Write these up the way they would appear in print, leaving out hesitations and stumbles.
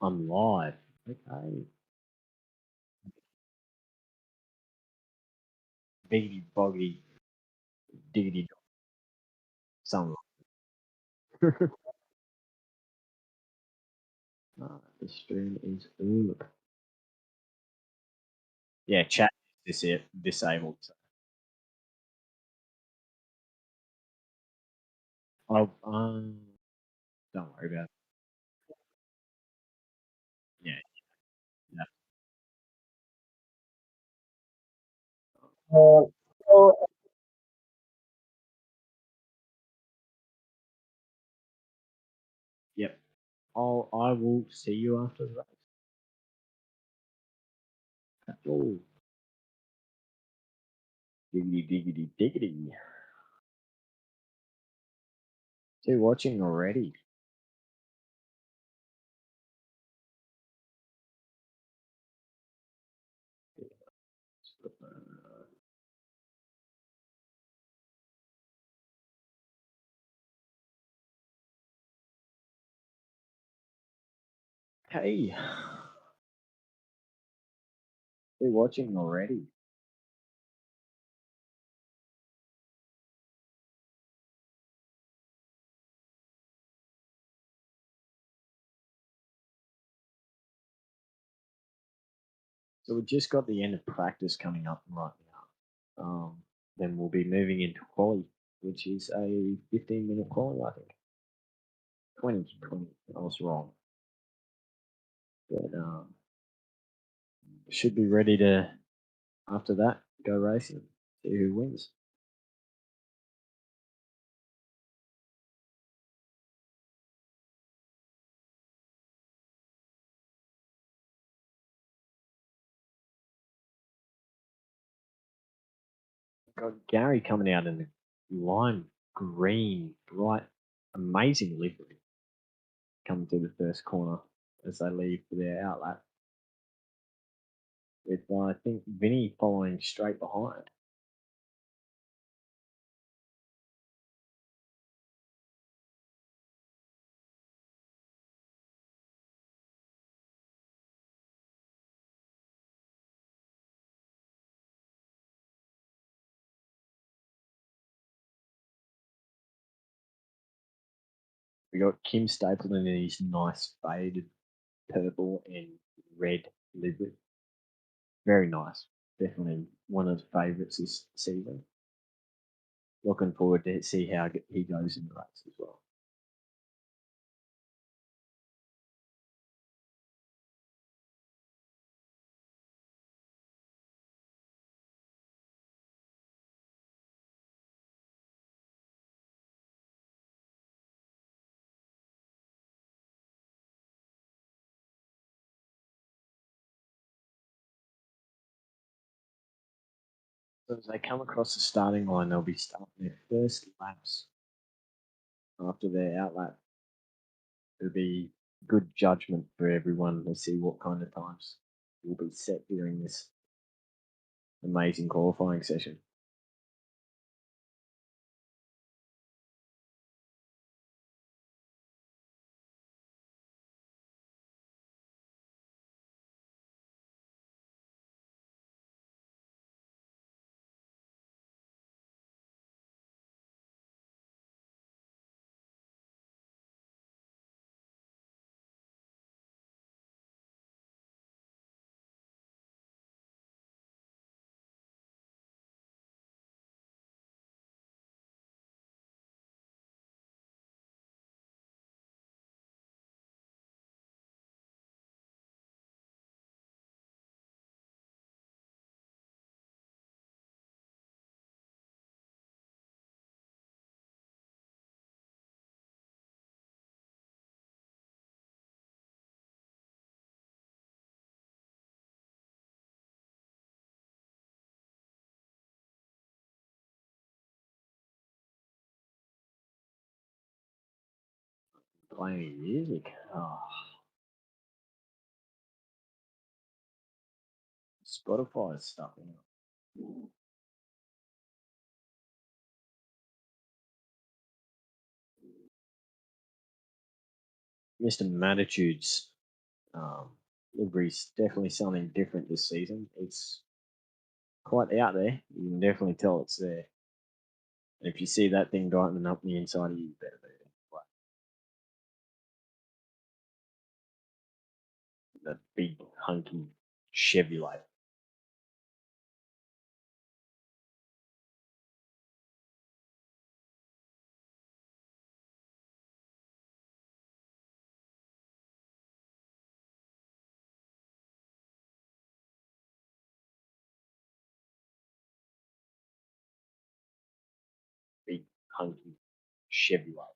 I'm live. Okay. Biggity boggity diggity dog. Something like that. The stream is up. Yeah, chat is disabled. So. Oh, don't worry about it. Yeah, yeah. Yep. I will see you after the race. Oh, diggity diggity diggity. So you're watching already. Hey, you're watching already. So we just got the end of practice coming up right now. Then we'll be moving into quali, which is a 15-minute quali, I think. 20. I was wrong. But should be ready to, after that, go racing, see who wins. Got Gary coming out in the lime green, bright, amazing livery coming through the first corner as they leave for their outlet. With, I think, Vinny following straight behind. We got Kim Stapleton in his nice faded purple and red livery. Very nice. Definitely one of the favourites this season. Looking forward to see how he goes in the race as well. So as they come across the starting line, they'll be starting their first laps after their outlet. It'll be good judgment for everyone to see what kind of times will be set during this amazing qualifying session. Playing music. Oh, Spotify is stuff. Mr. Matitudes Livery's definitely something different this season. It's quite out there. You can definitely tell it's there. And if you see that thing diamond up the inside of you, you better move it. Like that big hunky Chevrolet. Big hunky Chevrolet.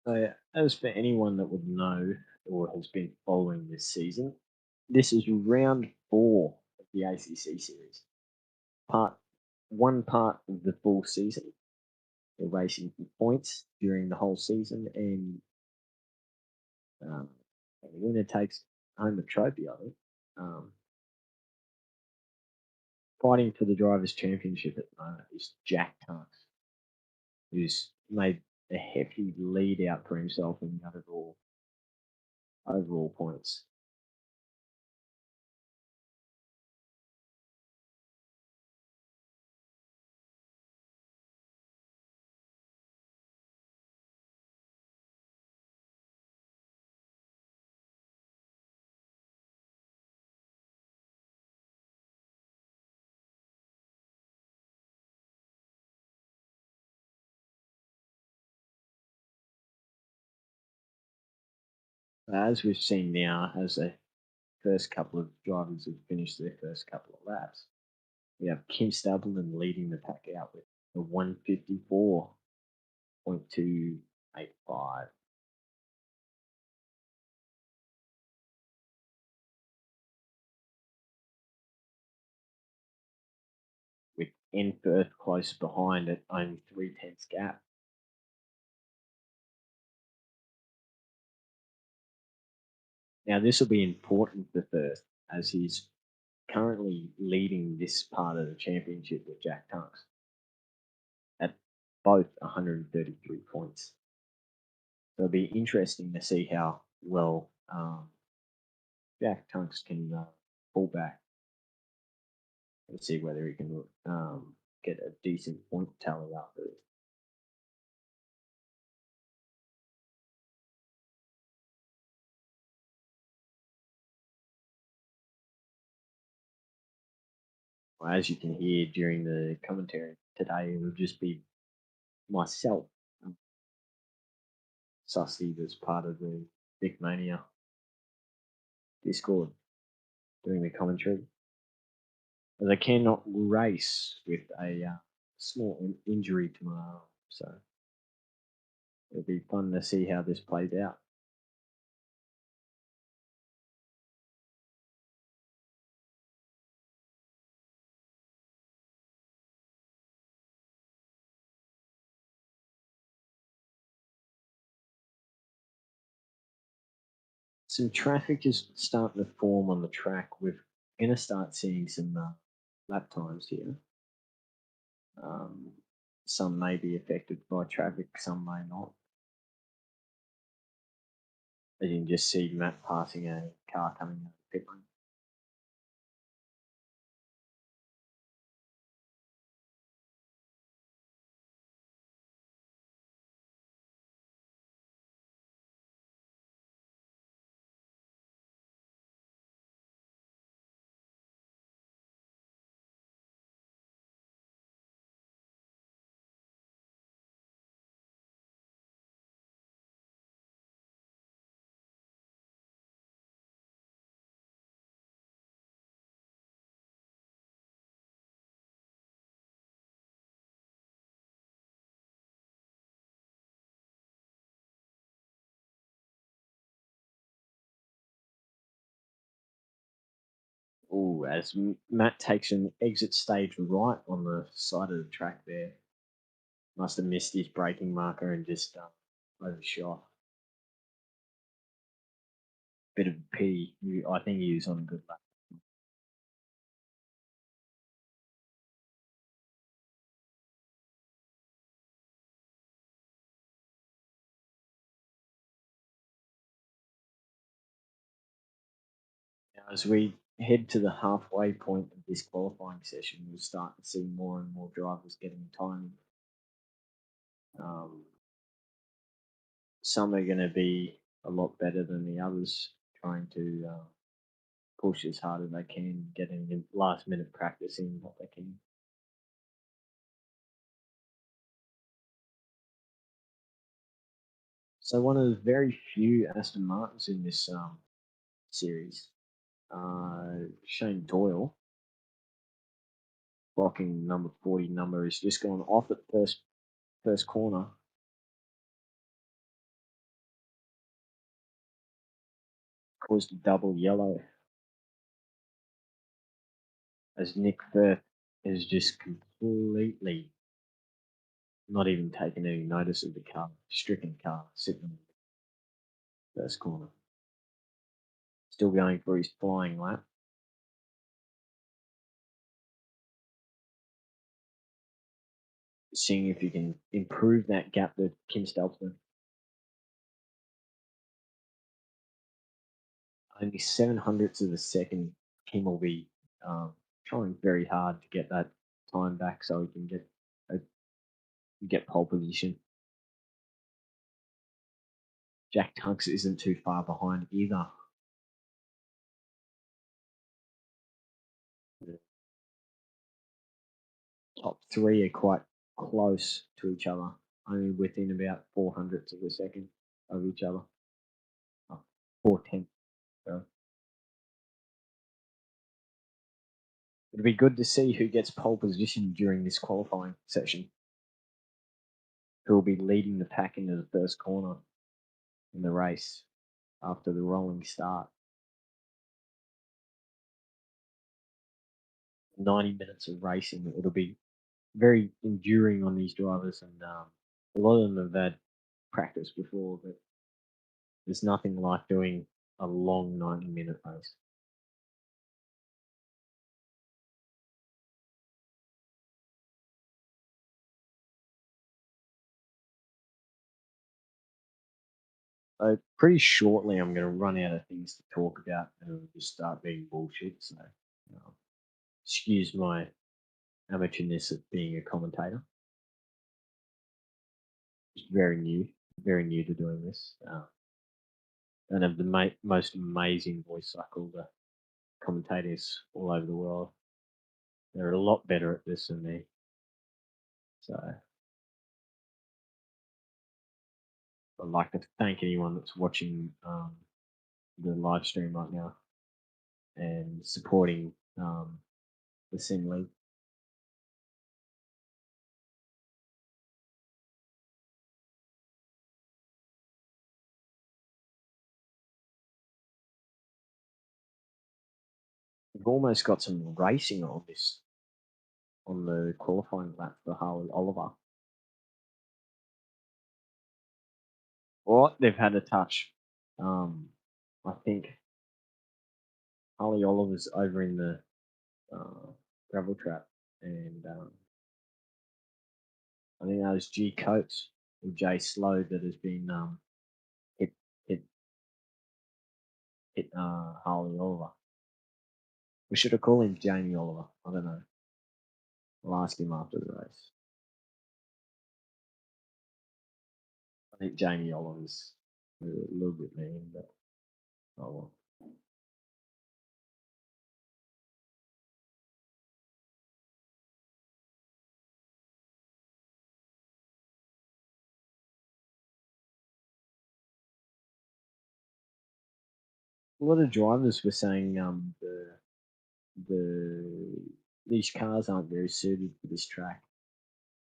So, as for anyone that would know or has been following this season, this is round 4 of the ACC series. Part of the full season. They're racing for points during the whole season, um, and the winner takes home the trophy. I think. Um, Fighting for the drivers' championship at the moment is Jack Tunks, who's made a hefty lead out for himself in the overall points. As we've seen now, as the first couple of drivers have finished their first couple of laps, we have Kim Stapleton leading the pack out with a 154.285. With Enforth close behind at only 3/10 gap. Now, this will be important for Firth as he's currently leading this part of the championship with Jack Tunks at both 133 points. So it'll be interesting to see how well Jack Tunks can pull back and see whether he can get a decent point tally after it. Well, as you can hear during the commentary today, it will just be myself, Sussy, that's part of the Vicmania Discord doing the commentary. As I cannot race with a small injury to my arm, so it'll be fun to see how this plays out. Some traffic is starting to form on the track. We're going to start seeing some lap times here. Um, some may be affected by traffic, some may not. As you can just see Matt passing a car coming out of the pit lane. Oh, as Matt takes an exit stage right on the side of the track there. Must have missed his braking marker and just overshot. Bit of a pity. I think he was on a good lap. Now, as we head to the halfway point of this qualifying session, we'll start to see more and more drivers getting time. Um, some are going to be a lot better than the others, trying to push as hard as they can, getting in last minute practice in what they can. So one of the very few Aston Martins in this series, Shane Doyle, blocking number 40 number, has just gone off at first corner. Caused a double yellow as Nick Firth is just completely not even taking any notice of the car, stricken car sitting in the first corner. Still going for his flying lap. Seeing if you can improve that gap with Kim Stelzman. Only 700ths of a second. Kim will be trying very hard to get that time back so he can get pole position. Jack Tunks isn't too far behind either. The top three are quite close to each other, only within about 400ths of a second of each other. Oh, 4/10. So it'll be good to see who gets pole position during this qualifying session. Who will be leading the pack into the first corner in the race after the rolling start. 90 minutes of racing. It'll be very enduring on these drivers, and a lot of them have had practice before, but there's nothing like doing a long 90-minute race. So pretty shortly, I'm going to run out of things to talk about, and it'll just start being bullshit. So, um, excuse my amateurness of being a commentator. It's very new to doing this. And have the most amazing voice cycle, the commentators all over the world. They're a lot better at this than me. So I'd like to thank anyone that's watching the live stream right now and supporting the Sim League. We've almost got some racing on this on the qualifying lap for Harley Oliver. Or they've had a touch. I think Harley Oliver's over in the gravel trap, and I think that was G Coates or Jay Slow that has been hit hit hit Harley Oliver. We should have called him Jamie Oliver. I don't know. I'll ask him after the race. I think Jamie Oliver's a little bit mean, but oh well. A lot of drivers were saying the these cars aren't very suited for this track,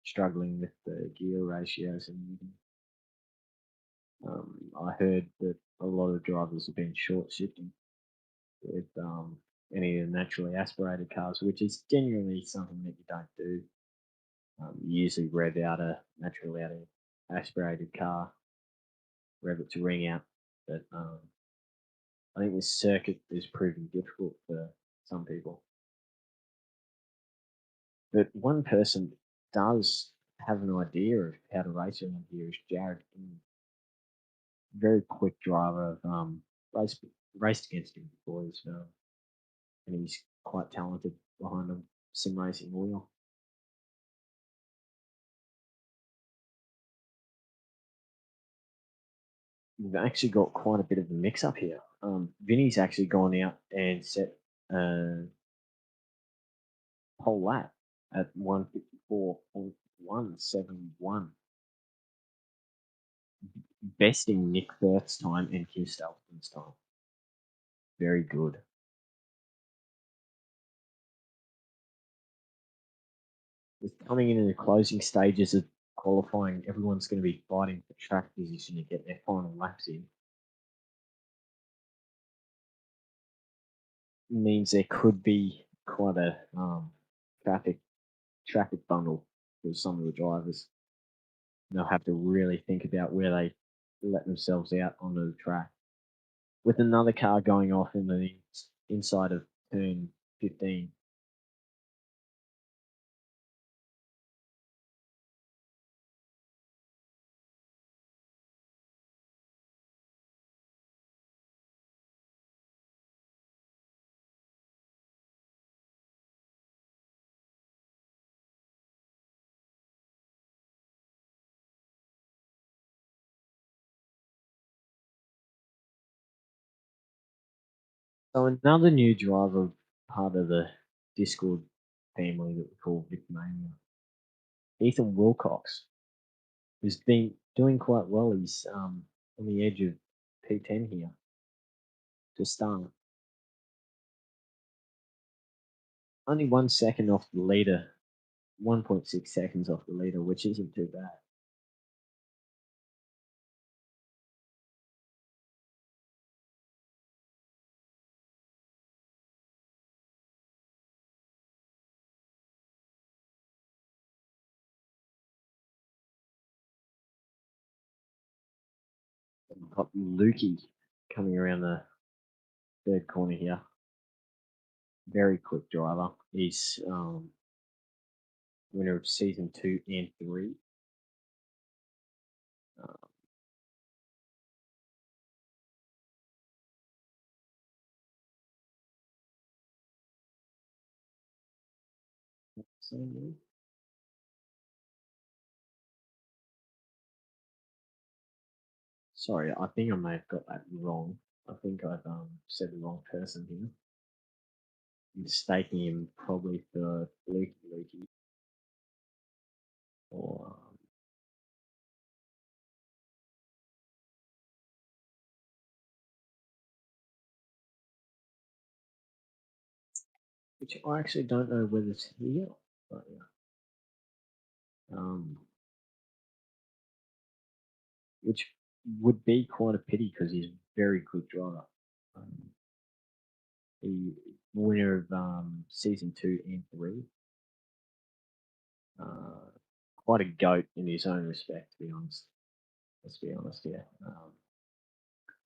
struggling with the gear ratios, and I heard that a lot of drivers have been short shifting with any of the naturally aspirated cars, which is genuinely something that you don't do. You usually rev out a naturally aspirated car, rev it to ring out. But I think this circuit is proving difficult for some people. But one person does have an idea of how to race around here is Jared King. Very quick driver. Of raced against him before as well, and he's quite talented behind a sim racing wheel. We've actually got quite a bit of a mix up here. Vinny's actually gone out and set a whole lap at 154.171, besting Nick Firth's time and Kim Stelton's time. Very good. With coming into the closing stages of qualifying, everyone's going to be fighting for track position to get their final laps in. It means there could be quite a traffic bundle for some of the drivers. They'll have to really think about where they let themselves out onto the track. With another car going off in the inside of turn 15. So another new driver, part of the Discord family that we call Vicmania, Ethan Wilcox, who's been doing quite well. He's on the edge of P10 here to start. Only 1 second off the leader, 1.6 seconds off the leader, which isn't too bad. We've got Lukey coming around the third corner here. Very quick driver. He's winner of season 2 and 3. Sorry, I think I may have got that wrong. I think I've said the wrong person here. Mistaking him probably for Lukey. Or which I actually don't know whether it's here. But yeah. Which would be quite a pity because he's a very good driver. The winner of season 2 and 3. Quite a goat in his own respect, to be honest. Let's be honest here.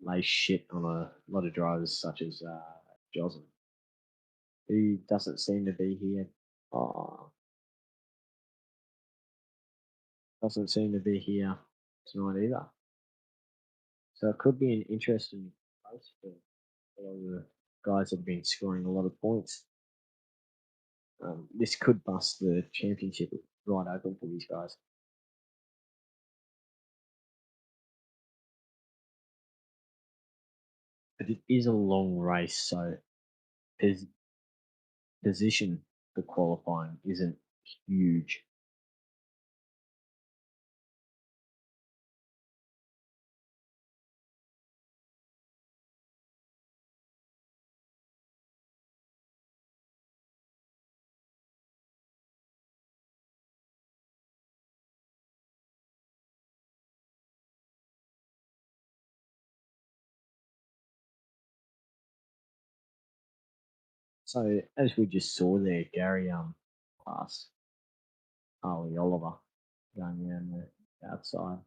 Lays shit on a lot of drivers such as Joslin, who doesn't seem to be here. Doesn't seem to be here tonight either. So it could be an interesting race for a lot of the guys that have been scoring a lot of points. This could bust the championship right open for these guys. But it is a long race, so his position for qualifying isn't huge. So as we just saw there, Gary passed Harley Oliver going around the outside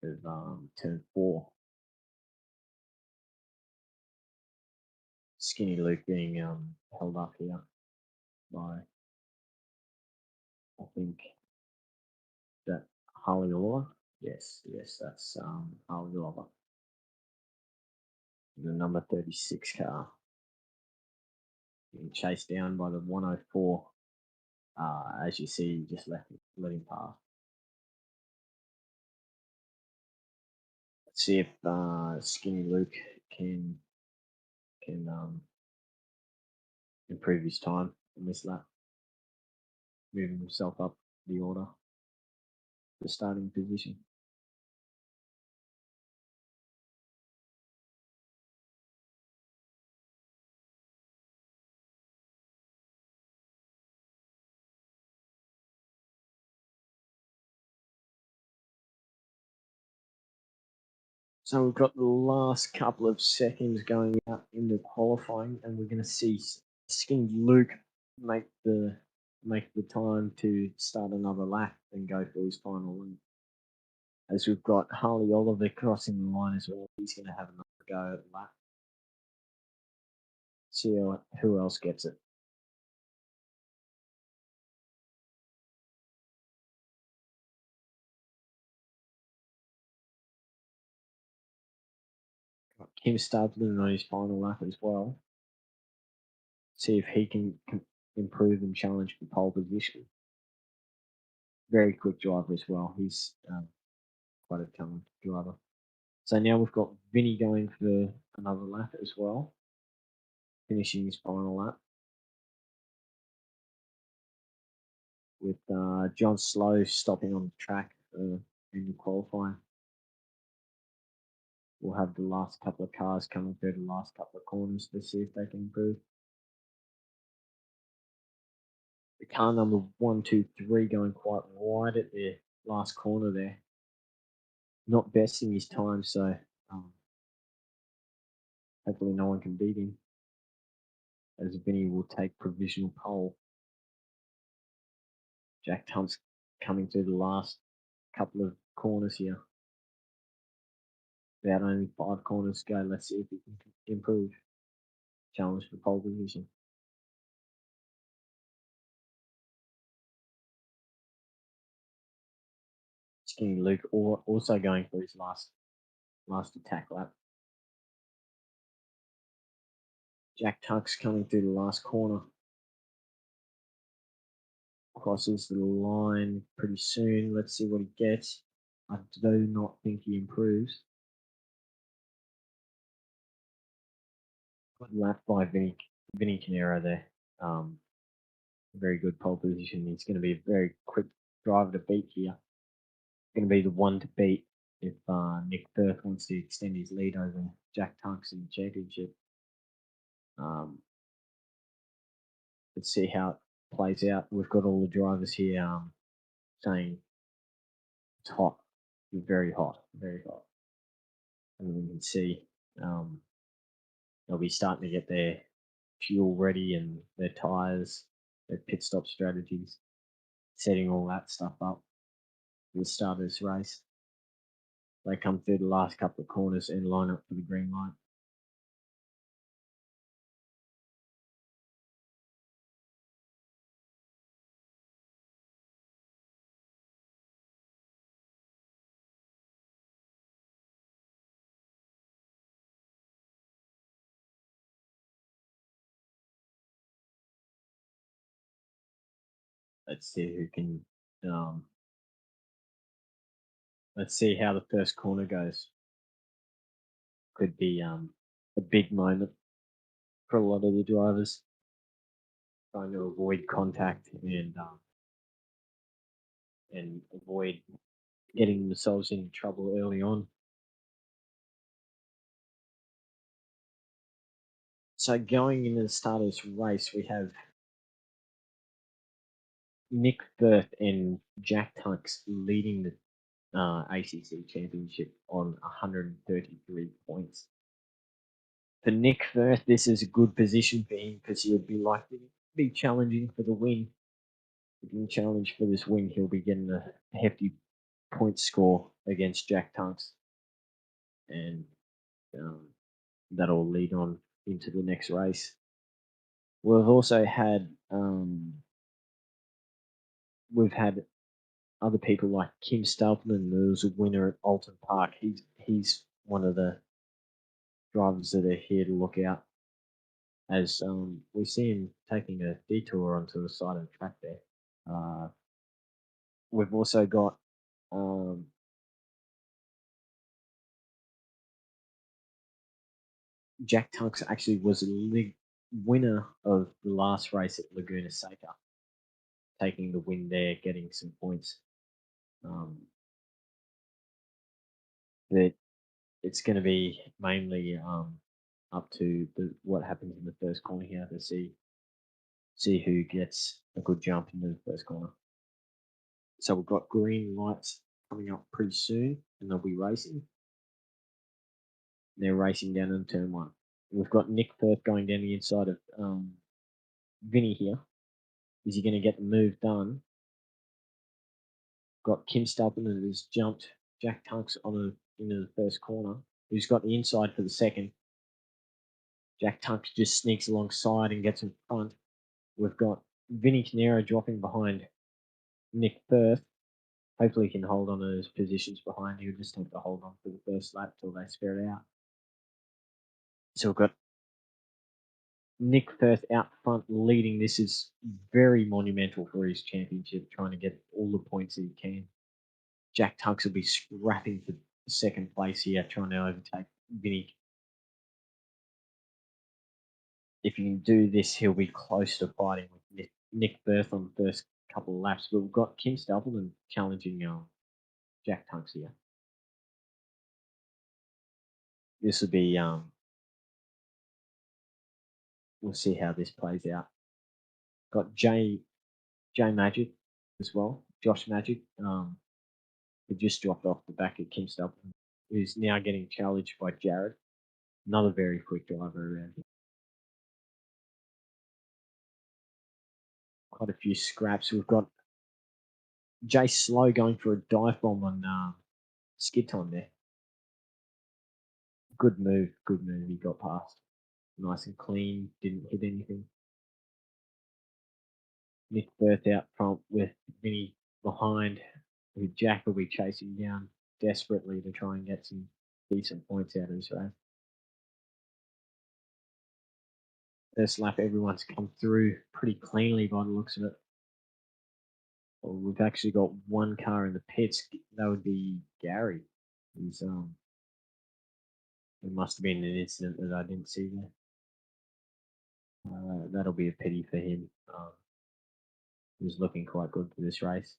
of turn 4. Skinny Luke being held up here by, I think, that Harley Oliver. Yes, that's Harley Oliver. The number 36 car being chased down by the 104. As you see, you just let him pass. Let's see if Skinny Luke can improve his time on this lap, moving himself up the order, the starting position. So we've got the last couple of seconds going out into qualifying, and we're going to see Skinny Luke make the time to start another lap and go for his final win. As we've got Harley Oliver crossing the line as well, he's going to have another go at the lap. See who else gets it. Got Kim Stapleton on his final lap as well. See if he can improve and challenge for pole position. Very quick driver as well. He's quite a talented driver. So now we've got Vinny going for another lap as well, finishing his final lap. With John Slow stopping on the track in the qualifying. We'll have the last couple of cars coming through the last couple of corners to see if they can improve. The car number 1, 2, 3 going quite wide at the last corner there. Not besting his time, so hopefully no one can beat him. As Vinny will take provisional pole. Jack Tump's coming through the last couple of corners here. About only 5 corners to go. Let's see if he can improve. Challenge for pole position. Skinny Luke also going for his last attack lap. Jack Tuck's coming through the last corner. Crosses the line pretty soon. Let's see what he gets. I do not think he improves. Good lap by Vinny Canero there. Very good pole position. He's going to be a very quick driver to beat here. Going to be the one to beat if Nick Firth wants to extend his lead over Jack Tunks in the championship. Let's see how it plays out. We've got all the drivers here saying it's hot, very hot, very hot. And we can see they'll be starting to get their fuel ready and their tyres, their pit stop strategies, setting all that stuff up for the start of this race. They come through the last couple of corners and line up for the green light. Let's see who can. Let's see how the first corner goes. Could be a big moment for a lot of the drivers, trying to avoid contact and avoid getting themselves into trouble early on. So going into the start of this race, we have Nick Firth and Jack Tunks leading the ACC championship on 133 points. For Nick Firth, this is a good position for him because he'll be likely to be challenging for the win. If he can challenge for this win, he'll be getting a hefty point score against Jack Tunks, and um, that'll lead on into the next race. We've also had we've had other people like Kim Stapleton, who's a winner at Alton Park. He's one of the drivers that are here to look out, as we see him taking a detour onto the side of the track there. We've also got Jack Tunks actually was the winner of the last race at Laguna Seca, taking the win there, getting some points. That it's going to be mainly up to what happens in the first corner here to see who gets a good jump into the first corner. So we've got green lights coming up pretty soon, and they'll be racing. They're racing down in turn one. We've got Nick Firth going down the inside of Vinny here. Is he going to get the move done? Got Kim Stapleton who's jumped Jack Tunks into the first corner. Who's got the inside for the second. Jack Tunks just sneaks alongside and gets in front. We've got Vinny Canero dropping behind Nick Firth. Hopefully he can hold on to his positions behind. He'll just have to hold on for the first lap till they spare it out. So we've got Nick Firth out front leading. This is very monumental for his championship, trying to get all the points that he can. Jack Tunks will be scrapping for second place here, trying to overtake Vinny. If he can do this, he'll be close to fighting with Nick Firth on the first couple of laps. But we've got Kim Stapleton challenging Jack Tunks here. This will be we'll see how this plays out. Got J Magic as well, Josh Magic, who just dropped off the back of Kim Stapleton, who's now getting challenged by Jared, another very quick driver around here. Quite a few scraps. We've got Jay Slow going for a dive bomb on skid time there. Good move. He got past. Nice and clean. Didn't hit anything. Nick Firth out front with Vinny behind, who Jack will be chasing down desperately to try and get some decent points out of this race. First lap, everyone's come through pretty cleanly by the looks of it. Well, we've actually got one car in the pits. That would be Gary. He's it must have been an incident that I didn't see there. That'll be a pity for him. He was looking quite good for this race.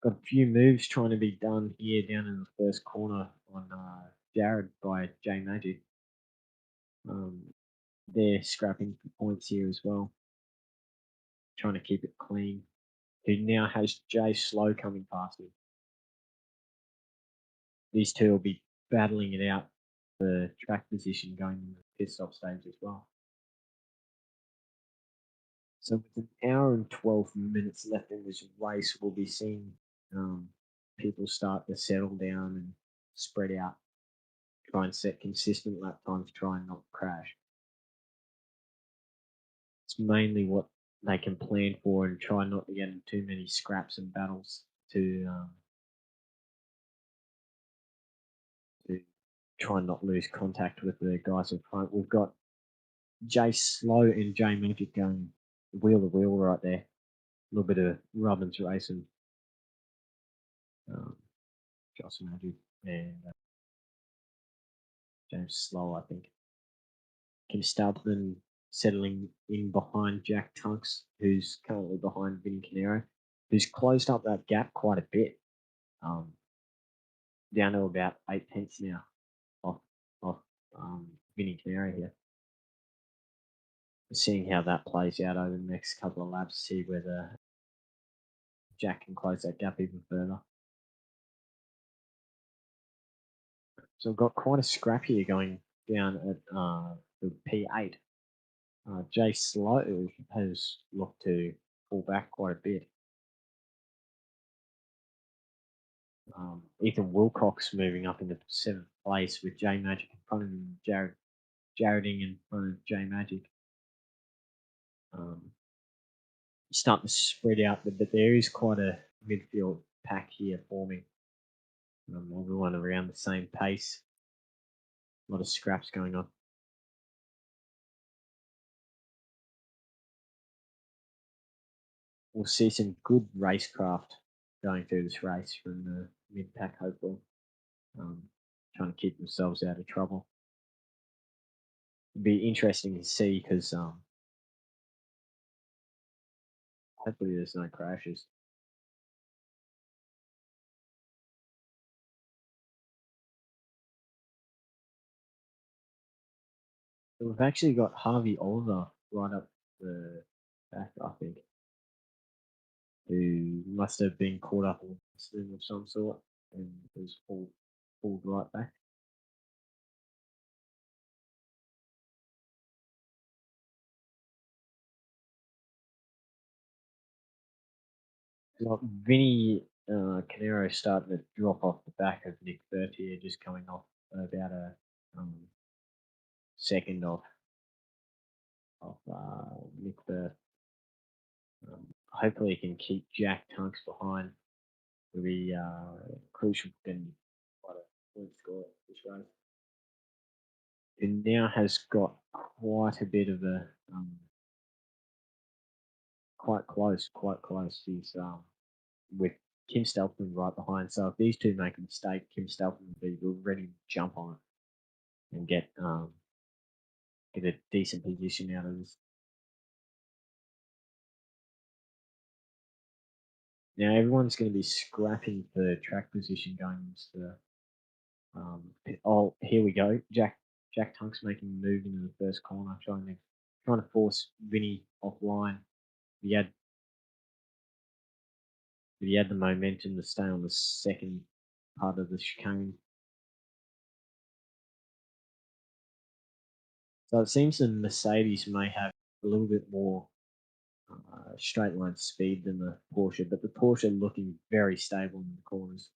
Got a few moves trying to be done here down in the first corner on Jared by J Magic. They're scrapping for points here as well, trying to keep it clean. Who now has Jay Slow coming past him. These two will be battling it out for track position going into the pit stop stage as well. So with an hour and 12 minutes left in this race, we'll be seeing people start to settle down and spread out, try and set consistent lap times, try and not crash. It's mainly what they can plan for and try not to get in too many scraps and battles to try and not lose contact with the guys in front. We've got Jay Slow and Jay Magic going wheel to wheel right there. A little bit of Robbins racing. Josh Magic and James Slow, I think. Kim Stapleton settling in behind Jack Tunks, who's currently behind Vinny Canero, who's closed up that gap quite a bit. Down to about 8 tenths now off Vinny Canero here. Seeing how that plays out over the next couple of laps, see whether Jack can close that gap even further. So we've got quite a scrap here going down at the P8. Jay Slow has looked to pull back quite a bit. Ethan Wilcox moving up into seventh place with J Magic in front of him, Jareding in front of J Magic. Starting to spread out, but there is quite a midfield pack here forming. Everyone around the same pace. A lot of scraps going on. We'll see some good racecraft going through this race from the mid pack, hopefully. Trying to keep themselves out of trouble. It'd be interesting to see because hopefully there's no crashes. So we've actually got Harvey Oliver right up the back, I think, who must have been caught up in a swim of some sort and was pulled right back. Like Vinny Canero starting to drop off the back of Nick Bertier, just coming off about a second of Nick Berth. Hopefully, he can keep Jack Tunks behind. It'll be crucial for getting quite a point score this race. It now has got quite a bit of a quite close. He's with Kim Stelpman right behind. So if these two make a mistake, Kim Stelpman will be ready to jump on it and get a decent position out of this. Now everyone's going to be scrapping for track position going into here we go. Jack Tunk's making a move into the first corner, trying to force Vinny offline. He had the momentum to stay on the second part of the chicane. So it seems the Mercedes may have a little bit more straight line speed than the Porsche, but the Porsche looking very stable in the corners.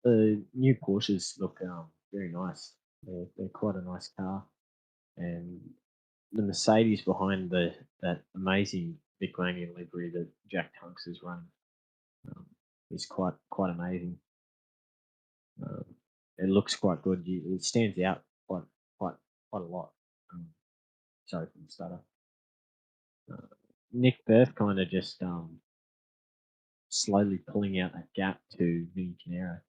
The new Porsches look very nice. They're quite a nice car, and the Mercedes behind that amazing Vicmania livery that Jack Tunks is running is quite amazing. It looks quite good. It stands out quite a lot. Sorry for the stutter. Nick Berth kind of just slowly pulling out that gap to Vinny Canero.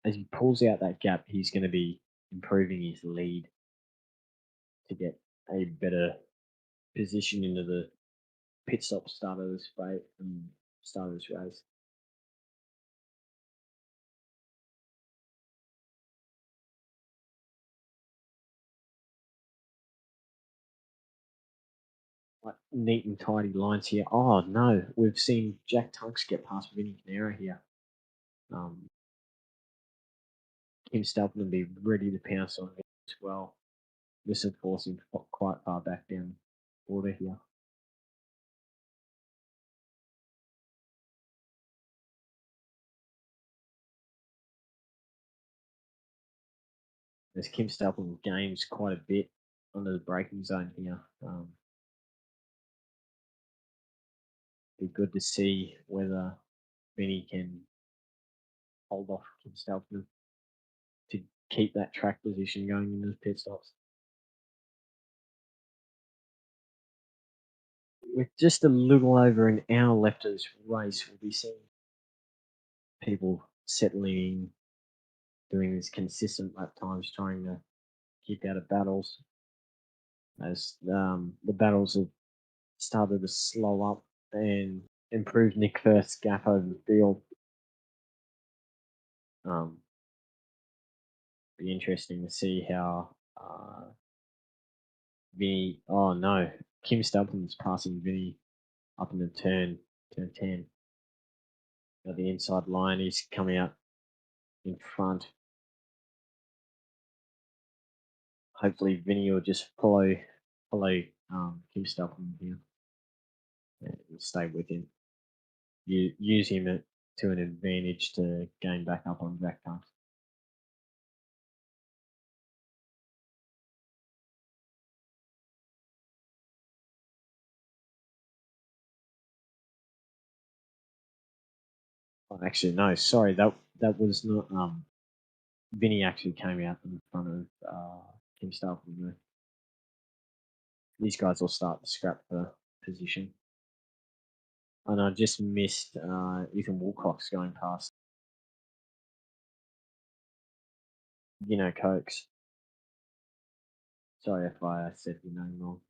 As he pulls out that gap, he's going to be improving his lead to get a better position into the pit stop start of this race and start of this race. Like neat and tidy lines here. Oh no, we've seen Jack Tunks get past Vinny Canero here. Kim Stelpman will be ready to pounce on him as well. This would force him quite far back down the order here. As Kim Stelpman gains quite a bit under the braking zone here. Be good to see whether Vinny can hold off Kim Stelpman to keep that track position going into the pit stops. With just a little over an hour left of this race, we'll be seeing people settling in, doing these consistent lap times, trying to keep out of battles. As the battles have started to slow up and improve Nick Firth's gap over the field. Be interesting to see how Vinny. Oh no, Kim Stumplin's passing Vinny up in the turn 10. At the inside line, he's coming out in front. Hopefully, Vinny will just follow Kim Stumpling here and stay with him. Use him to an advantage to gain back up on Jack Tunks. Oh, actually, no, sorry, that was not. Vinny actually came out in front of Kim Stumpling. Though. These guys will start to scrap the position. And I just missed Ethan Wilcox going past. Cokes. Sorry if I said your name wrong.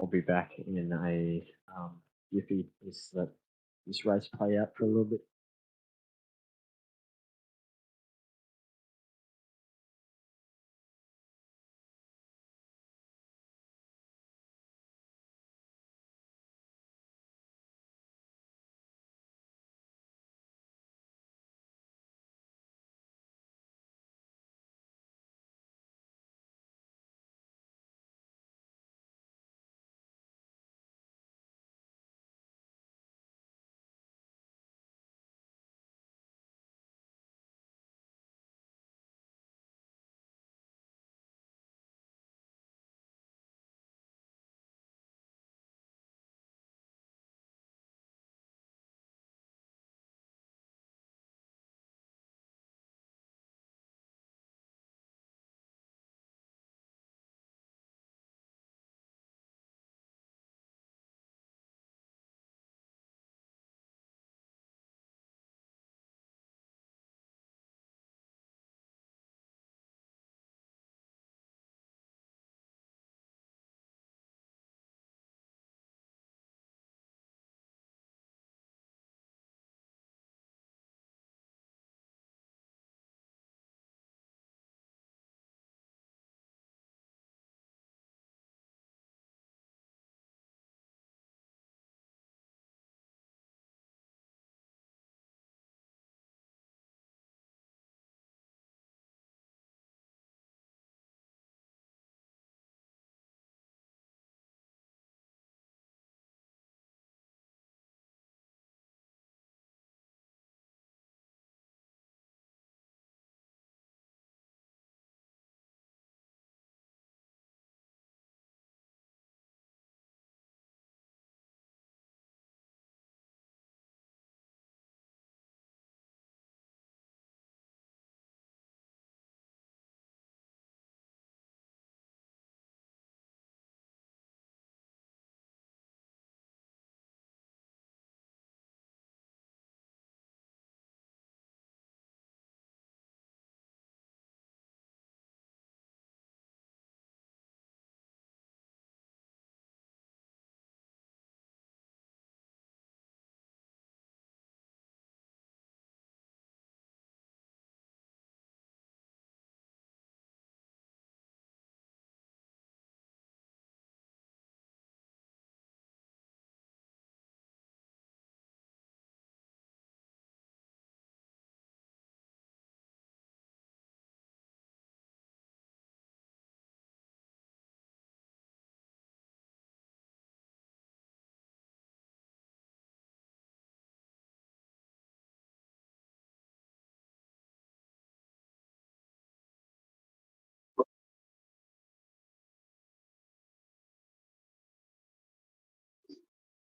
I'll be back in a jiffy. Let this race play out for a little bit.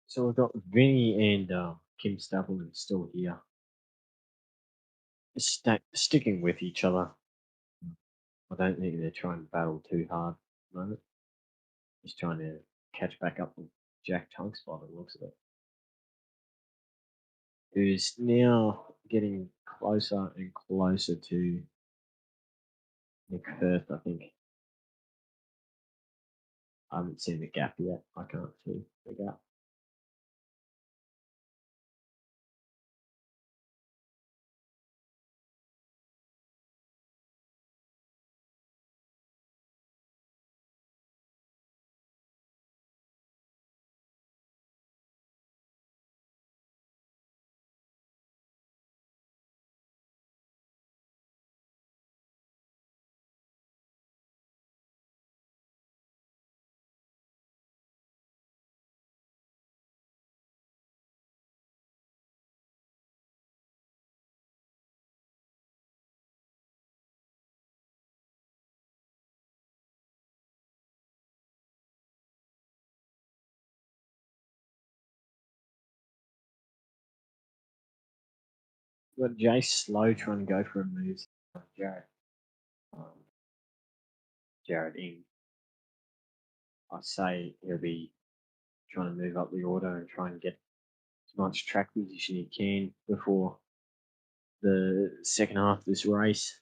So we've got Vinny and Kim Stapleton still here, sticking with each other. I don't think they're trying to battle too hard at the moment. Just trying to catch back up with Jack Tunks by the looks of it, who's now getting closer and closer to Nick Firth, I think. I haven't seen the gap yet. I can't see the gap. Got Jace Slow trying to go for a move. Jared. Um, Jared in. I say he'll be trying to move up the order and try and get as much track position he can before the second half of this race.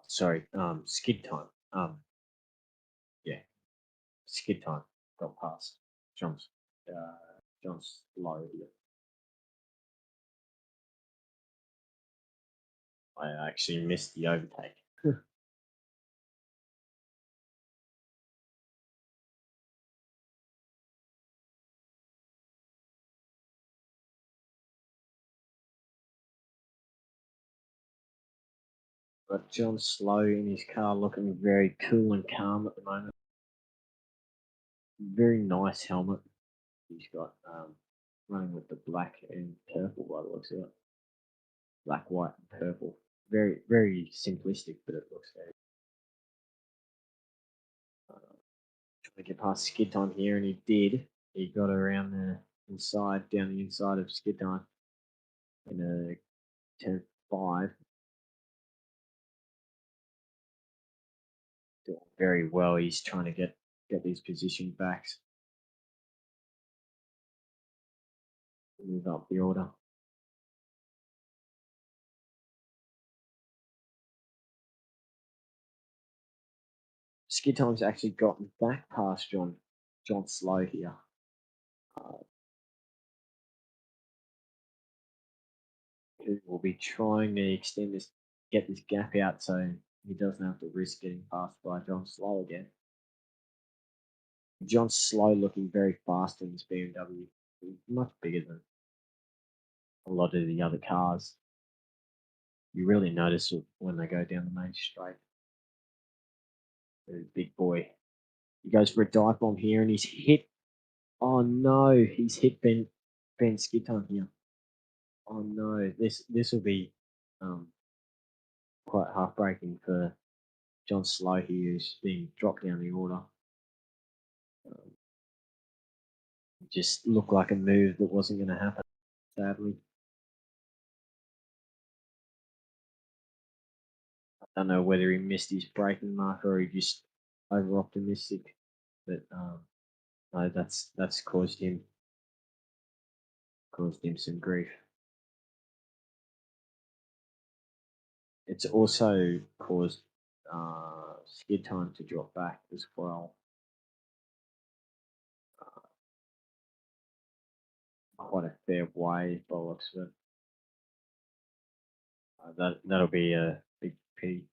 Sorry, skid time. Yeah, skid time got past John's. John's low. I actually missed the overtake. But John's slow in his car, looking very cool and calm at the moment. Very nice helmet he's got. Running with the black and purple by the looks of it. Black, white, and purple. Very, very simplistic, but it looks very. Trying to get past skid time here, and he did. He got around the inside, down the inside of skid time in a 10.5. Doing very well. He's trying to get these position backs. Move up the order. Skid time's actually gotten back past John Slow here. Who will be trying to extend this, get this gap out so he doesn't have to risk getting passed by John Slow again. John Slow looking very fast in this BMW. He's much bigger than a lot of the other cars. You really notice it when they go down the main straight. Very big boy. He goes for a dive bomb here and he's hit. Oh no, he's hit Ben skid time here. Oh no, this will be quite heartbreaking for John Slow here, who's being dropped down the order. Just looked like a move that wasn't going to happen, sadly. I don't know whether he missed his braking mark or he just over optimistic, but no, that's caused him some grief. It's also caused skid time to drop back as well. Quite a fair way by the looks of it. That'll be a big pity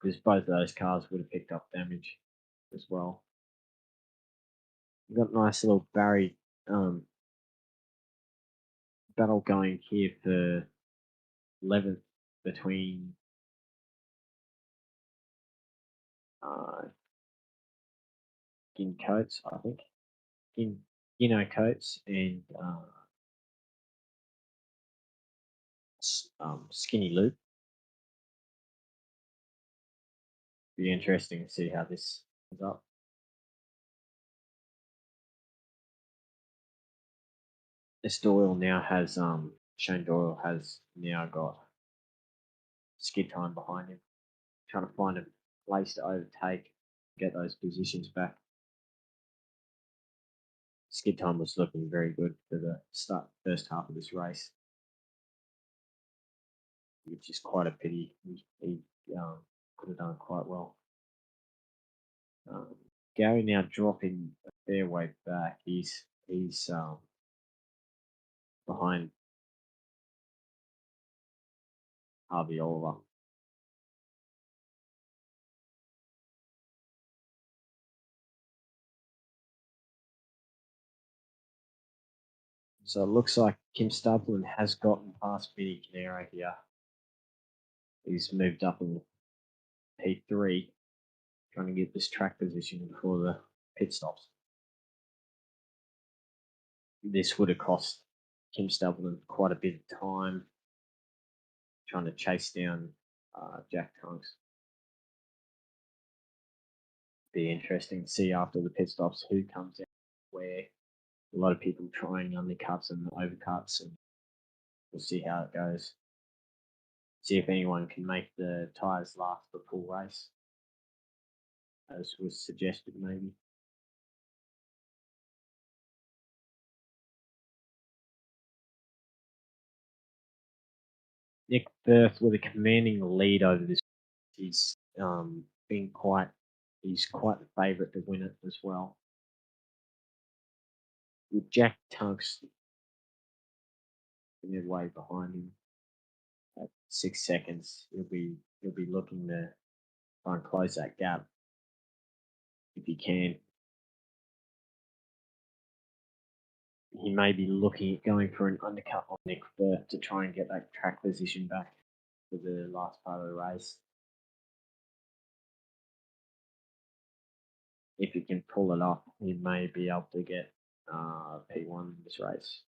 because both of those cars would have picked up damage as well. We've got a nice little battle going here for 11th between Gin Coates, I think. Gino Coates and Skinny Loop. Be interesting to see how this comes up. This Doyle now has Shane Doyle has now got skid time behind him, trying to find a place to overtake, get those positions back. Skid time was looking very good for the first half of this race, which is quite a pity. He could have done quite well. Gary now dropping a fair way back. He's behind Harvey Oliver. So it looks like Kim Stapleton has gotten past Vinny Canero here. He's moved up in P3, trying to get this track position before the pit stops. This would have cost Kim Stapleton quite a bit of time trying to chase down Jack Tunks. Be interesting to see after the pit stops who comes out where. A lot of people trying undercuts and overcuts, and we'll see how it goes. See if anyone can make the tyres last the full race, as was suggested maybe. Nick Firth with a commanding lead over this. He's he's quite the favourite to win it as well. With Jack Tunks midway behind him at 6 seconds, he'll be looking to try and close that gap if he can. He may be looking at going for an undercut on Nick Firth to try and get that track position back for the last part of the race. If he can pull it off, he may be able to get P1 in this race.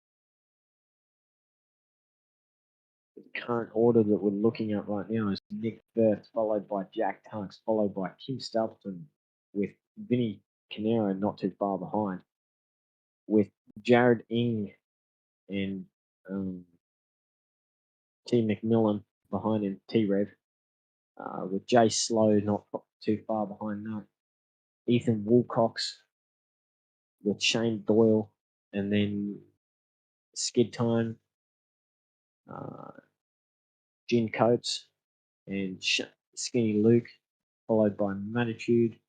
The current order that we're looking at right now is Nick Firth, followed by Jack Tunks, followed by Kim Stapleton, with Vinny Canero not too far behind, with Jared Ing and T. McMillan behind him, T-Rev, with Jay Slow not too far behind that. Ethan Wilcox with Shane Doyle, and then Skid Time, Gin Coates, and Skinny Luke, followed by Matitude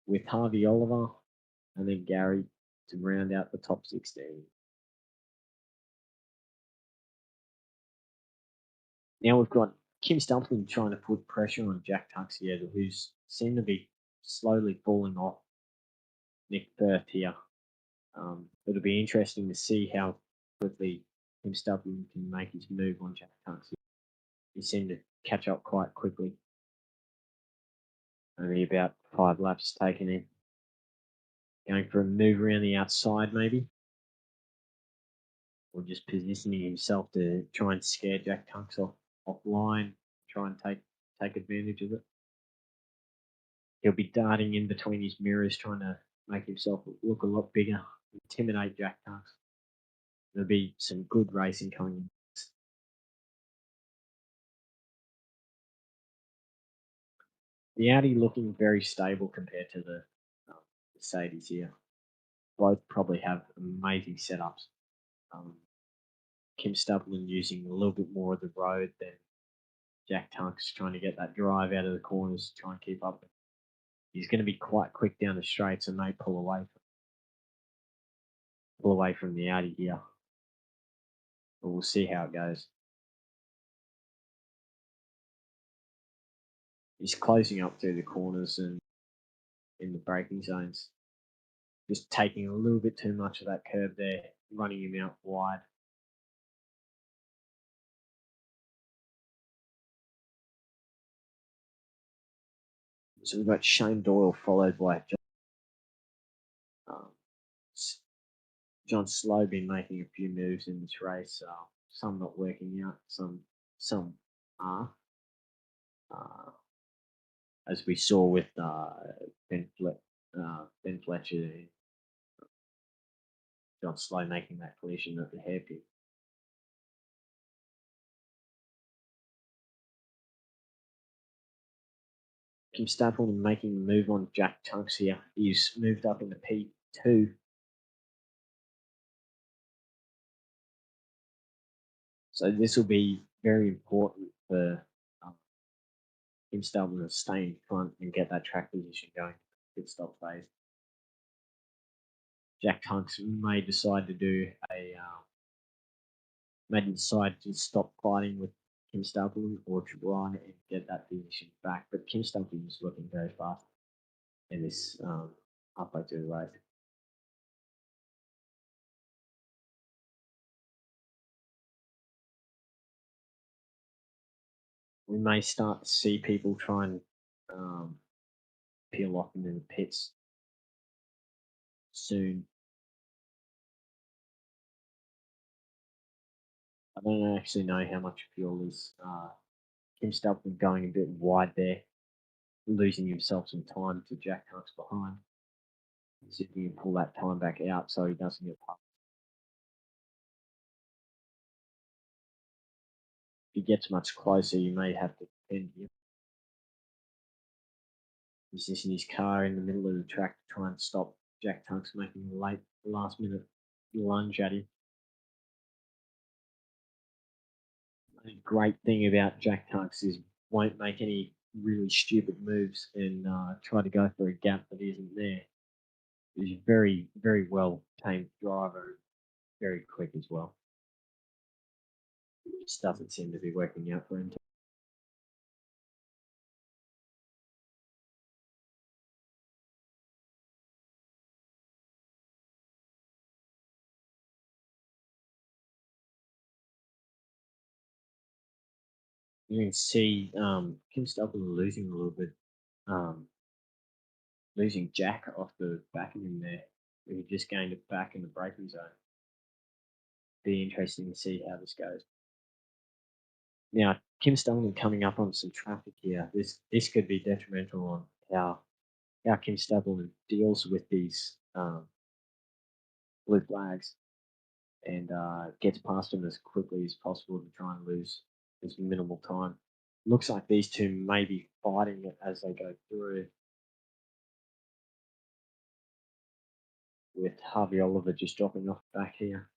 with Harvey Oliver, and then Gary to round out the top 16. Now we've got Kim Stapleton trying to put pressure on Jack Tunks here, who's seemed to be slowly falling off Nick Firth here. It'll be interesting to see how quickly Kim Stapleton can make his move on Jack Tunks. He seemed to catch up quite quickly. Only about 5 laps taken in. Going for a move around the outside, maybe. Or just positioning himself to try and scare Jack Tunks offline, try and take advantage of it. He'll be darting in between his mirrors, trying to make himself look a lot bigger, intimidate Jack Tunks. There'll be some good racing coming in. The Audi looking very stable compared to the Mercedes here. Both probably have amazing setups. Kim Stapleton using a little bit more of the road than Jack Tunks, trying to get that drive out of the corners, try and keep up. He's going to be quite quick down the straights and may pull away from the Audi here. But we'll see how it goes. He's closing up through the corners and in the braking zones. Just taking a little bit too much of that curb there, running him out wide. So we've got Shane Doyle followed by John Slow been making a few moves in this race. Some not working out, some are. As we saw with Ben Fletcher and John Slow making that collision at the hairpin. Kim Stapleton making the move on Jack Tunks here. He's moved up into P2. So this will be very important for um, him starting to stay in front and get that track position going. Pit stop phase. Jack Tunks may decide to do a may decide to stop fighting with Kim Stapleton or try and get that position back. But Kim Stapleton is looking very fast in this halfway through the race. We may start to see people try and peel off into the pits soon. I don't actually know how much fuel is. Kim Stapleton going a bit wide there, losing himself some time to Jack Hunt's behind. See if he can pull that time back out so he doesn't get pumped. If he gets much closer, you may have to defend him. He's just in his car in the middle of the track to try and stop Jack Tunks making a late last minute lunge at him. The great thing about Jack Tunks is won't make any really stupid moves and try to go for a gap that isn't there. He's a very, very well tamed driver, very quick as well. It just doesn't seem to be working out for him. You can see Kim Stapleton losing a little bit, losing Jack off the back of him there. He just gained it back in the braking zone. Be interesting to see how this goes. Now, Kim Stapleton coming up on some traffic here. This could be detrimental on how Kim Stapleton deals with these blue flags and gets past them as quickly as possible to try and lose as minimal time. Looks like these two may be fighting it as they go through, with Harvey Oliver just dropping off back here.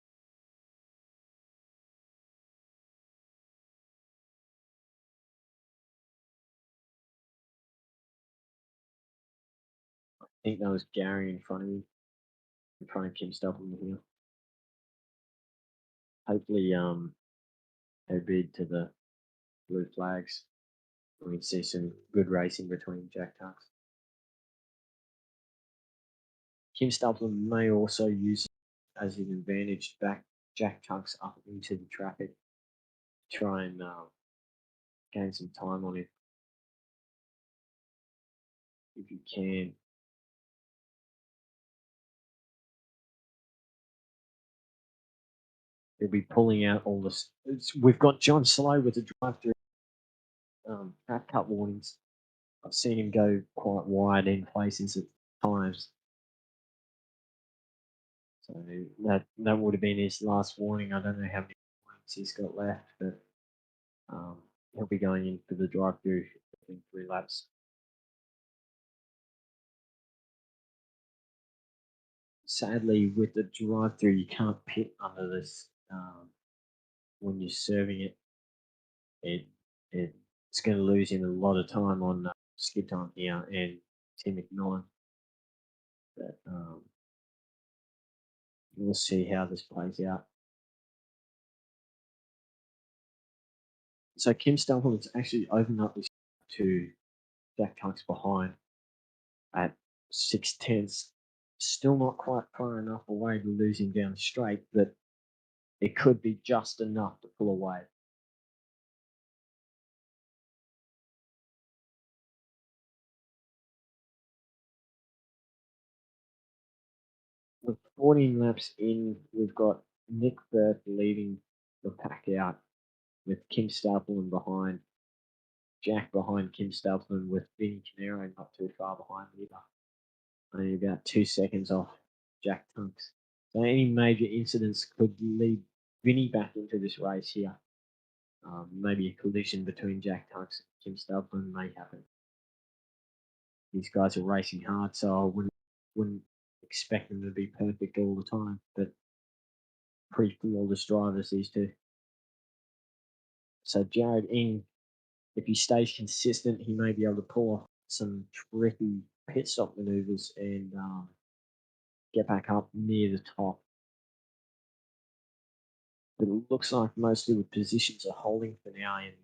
I think that was Gary in front of me, in front of Kim Stapleton here. Hopefully, they bid to the blue flags. We can see some good racing between Jack Tucks. Kim Stapleton may also use it as an advantage to back Jack Tucks up into the traffic, try and gain some time on it if you can. He'll be pulling out all this. We've got John Slow with the drive-through track cut warnings. I've seen him go quite wide in places at times. So that would have been his last warning. I don't know how many warnings he's got left, but he'll be going in for the drive-through in 3 laps. Sadly, with the drive-through, you can't pit under this when you're serving it. It's going to lose him a lot of time on skip time here and Tim McMillan. But we'll see how this plays out. So Kim Stapleton's actually opened up this to Jack Tucks behind at 6/10. Still not quite far enough away to lose him down straight, but it could be just enough to pull away. With 14 laps in, we've got Nick Burke leading the pack out with Kim Stapleton behind, Jack behind Kim Stapleton, with Vinny Canero not too far behind either. Only about 2 seconds off Jack Tunks. So any major incidents could lead Vinny back into this race here. Maybe a collision between Jack Tunks and Kim Stapleton may happen. These guys are racing hard, so I wouldn't expect them to be perfect all the time, but pretty flawless drivers, these two. So Jared Ing, if he stays consistent, he may be able to pull off some tricky pit stop maneuvers and get back up near the top. But it looks like most of the positions are holding for now, and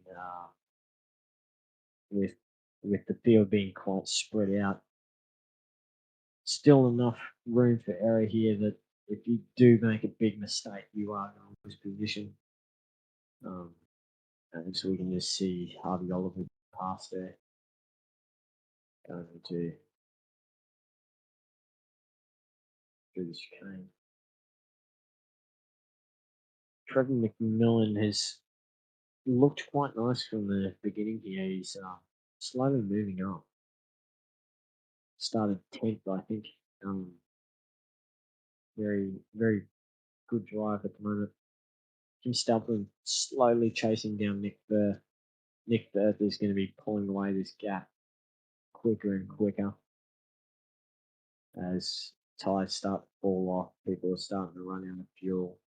with the field being quite spread out, still enough room for error here that if you do make a big mistake, you are going to lose position. And so we can just see Harvey Oliver pass there, going to through the chicane. Trevor McMillan has looked quite nice from the beginning here. He's slowly moving up. Started 10th, I think. Very, very good drive at the moment. Kim Stelpman slowly chasing down Nick Berth. Nick Berth is going to be pulling away this gap quicker and quicker as tyres start to fall off. People are starting to run out of fuel.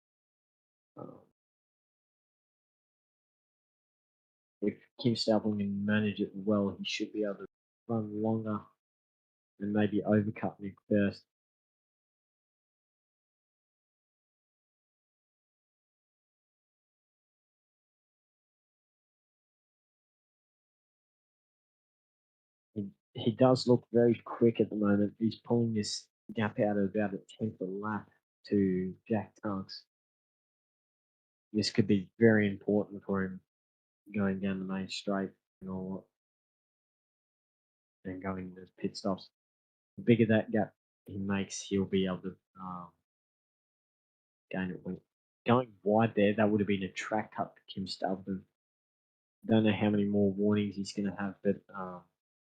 If Kim Stelpman can manage it well, he should be able to run longer and maybe overcut Nick Berth. He does look very quick at the moment. He's pulling this gap out at about a tenth a lap to Jack Tunks. This could be very important for him going down the main straight and all, and going to pit stops. The bigger that gap he makes, he'll be able to gain it. Going wide there, that would have been a track cut for Kim Stelpman. Don't know how many more warnings he's going to have, but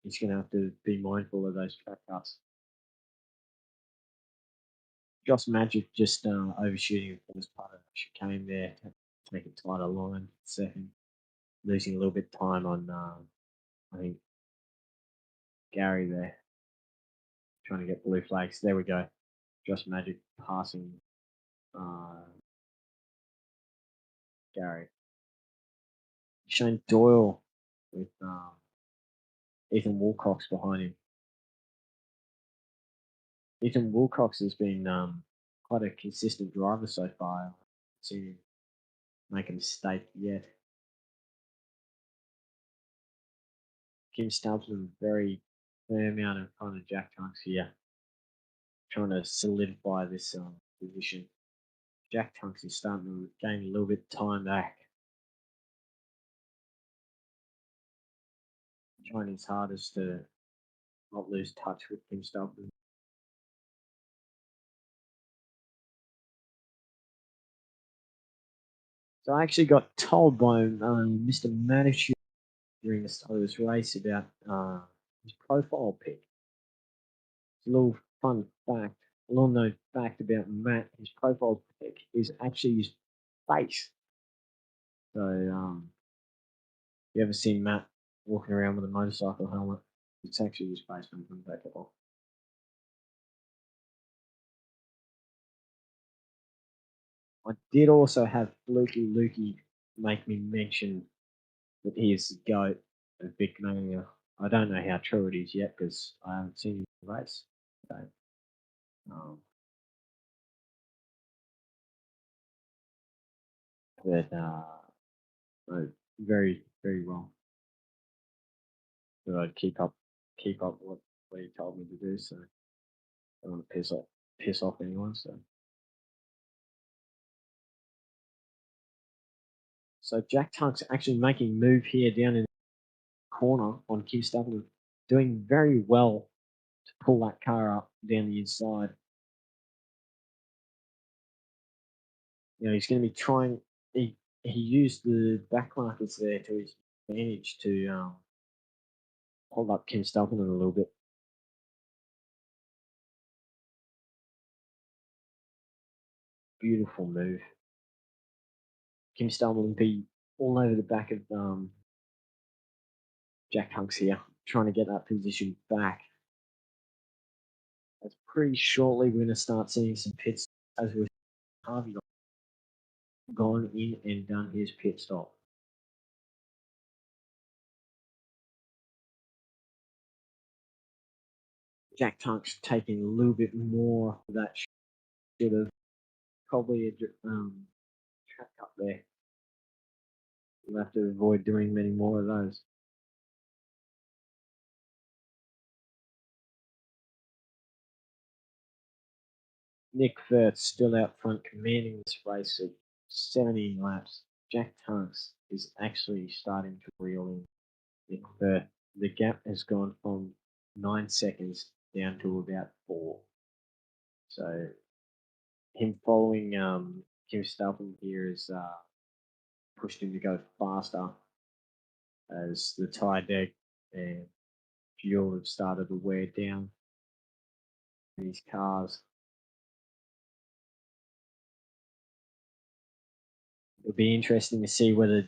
he's going to have to be mindful of those track cuts. Josh Magic just overshooting the first part of the chicane there to make it tighter line. Second, losing a little bit of time on, I think, Gary there. Trying to get blue flags. There we go. Josh Magic passing Gary. Shane Doyle with Ethan Wilcox behind him. Ethan Wilcox has been quite a consistent driver so far. I haven't seen him make a mistake yet. Kim Stubbsman very firm out in front of Jack Tunks here, trying to solidify this position. Jack Tunks is starting to gain a little bit of time back. Trying his hardest to not lose touch with Kim Stubbsman. So I actually got told by Mr. Manitou during the start of this race about his profile pic. It's a little fun fact, a little known fact about Matt. His profile pic is actually his face. So you ever seen Matt walking around with a motorcycle helmet? It's actually his face when he comes back off. I did also have Fluky Lukey make me mention that he is the GOAT of Vicmania. I don't know how true it is yet because I haven't seen him in the race. So, but very, very wrong. But I'd keep up what he told me to do. So I don't want to piss off anyone. So Jack Tunk's actually making a move here down in the corner on Kim Stapleton, doing very well to pull that car up down the inside. You know, he's going to be trying. He used the back markers there to his advantage to hold up Kim Stapleton a little bit. Beautiful move. Kim Stapleton be all over the back of Jack Hunks here, trying to get that position back. That's pretty shortly we're going to start seeing some pits as we've Harvey gone in and done his pit stop. Jack Tunk's taking a little bit more of that should have probably track up there. We'll have to avoid doing many more of those. Nick Firth still out front, commanding this race at 17 laps. Jack Tunks is actually starting to reel in. Nick Firth, the gap has gone from 9 seconds down to about 4. So him following Kim Stuffing here has pushed him to go faster as the tyre deck and fuel have started to wear down these cars. It'll be interesting to see whether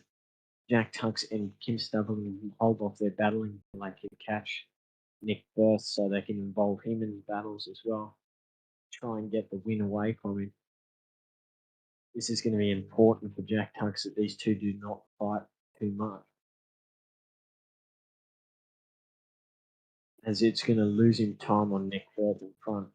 Jack Tunks and Kim Stubbleman can hold off their battling like they can catch Nick Firth so they can involve him in battles as well. Try and get the win away from him. This is going to be important for Jack Tunks that these two do not fight too much, as it's going to lose him time on Nick Firth in front.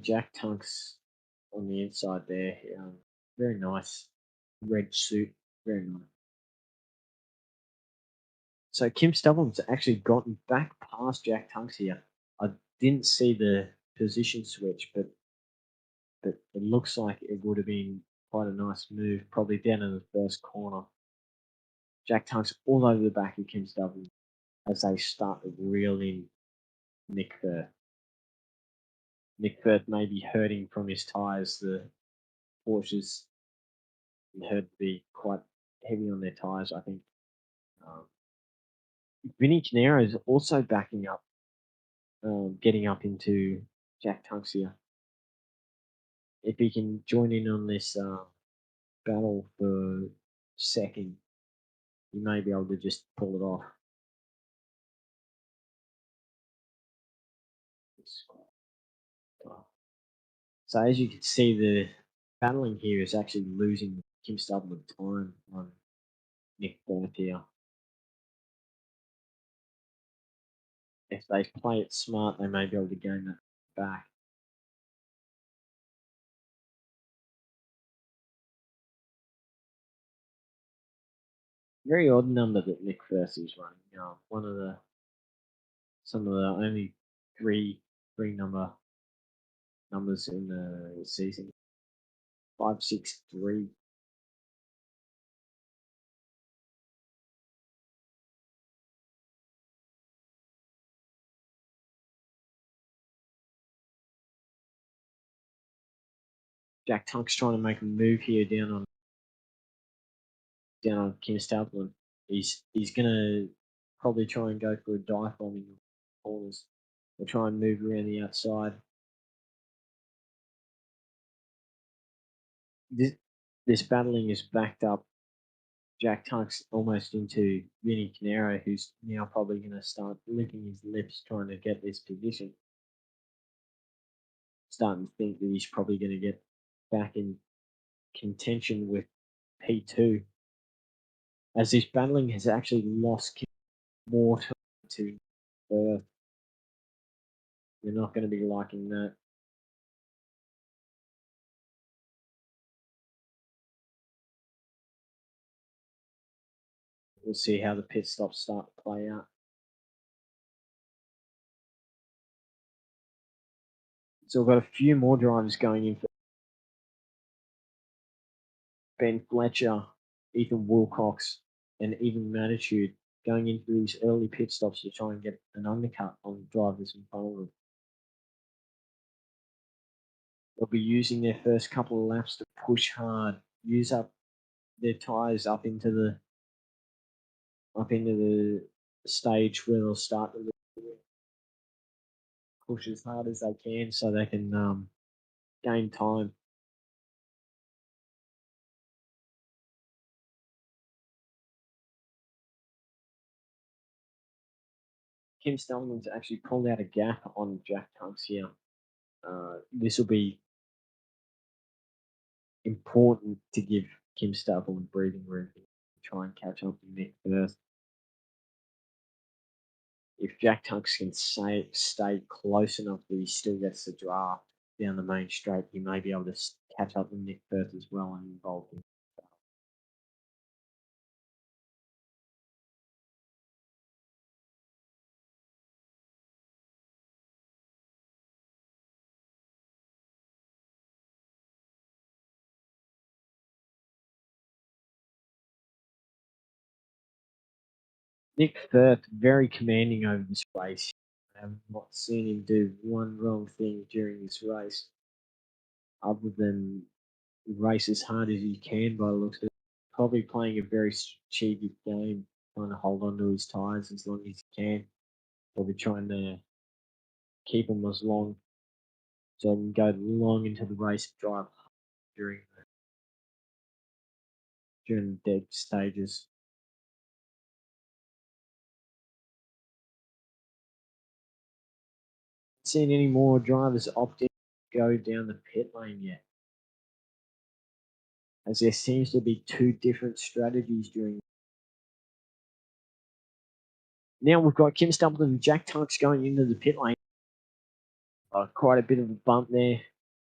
Jack Tunks on the inside there. Very nice red suit. Very nice. So Kim Stubbleman's actually gotten back past Jack Tunks here. I didn't see the position switch, but it looks like it would have been quite a nice move, probably down in the first corner. Jack Tunks all over the back of Kim Stubbleman as they start to reel in Nick Firth. Nick Firth may be hurting from his tyres. The Porsches heard to be quite heavy on their tyres, I think. Vinny Canero is also backing up, getting up into Jack Tunks here. If he can join in on this battle for second, he may be able to just pull it off. So as you can see, the battling here is actually losing Kim Stubbleman time on Nick Firth here. If they play it smart, they may be able to gain that back. Very odd number that Nick Firth is running. One of the some of the only three numbers in the season. 563. Jack Tunk's trying to make a move here down on Kim Stubbleman. He's gonna probably try and go for a dive bomb in the corners. Or try and move around the outside. This battling is backed up Jack Tunk's almost into Vinny Canero, who's now probably going to start licking his lips trying to get this position. Starting to think that he's probably going to get back in contention with P2. As this battling has actually lost more to Earth. You're not going to be liking that. We'll see how the pit stops start to play out. So we've got a few more drivers going in for Ben Fletcher, Ethan Wilcox, and even Magnitude going into these early pit stops to try and get an undercut on drivers in front of them. They'll be using their first couple of laps to push hard, use up their tyres up into the stage where they'll start to push as hard as they can so they can gain time. Kim Stellman's actually pulled out a gap on Jack Tunks here. This will be important to give Kim Stellman breathing room to try and catch up to Nick first. If Jack Tunks can stay close enough that he still gets the draft down the main straight, he may be able to catch up with Nick Firth as well and involve him. Nick Firth, very commanding over this race. I have not seen him do one wrong thing during this race, other than race as hard as he can by the looks of it. Probably playing a very strategic game, trying to hold on to his tyres as long as he can. Probably trying to keep them as long so he can go long into the race, drive during the dead stages. Seen any more drivers opt in to go down the pit lane yet? As there seems to be two different strategies during. Now we've got Kim Stumpton and Jack Tunks going into the pit lane. Quite a bit of a bump there.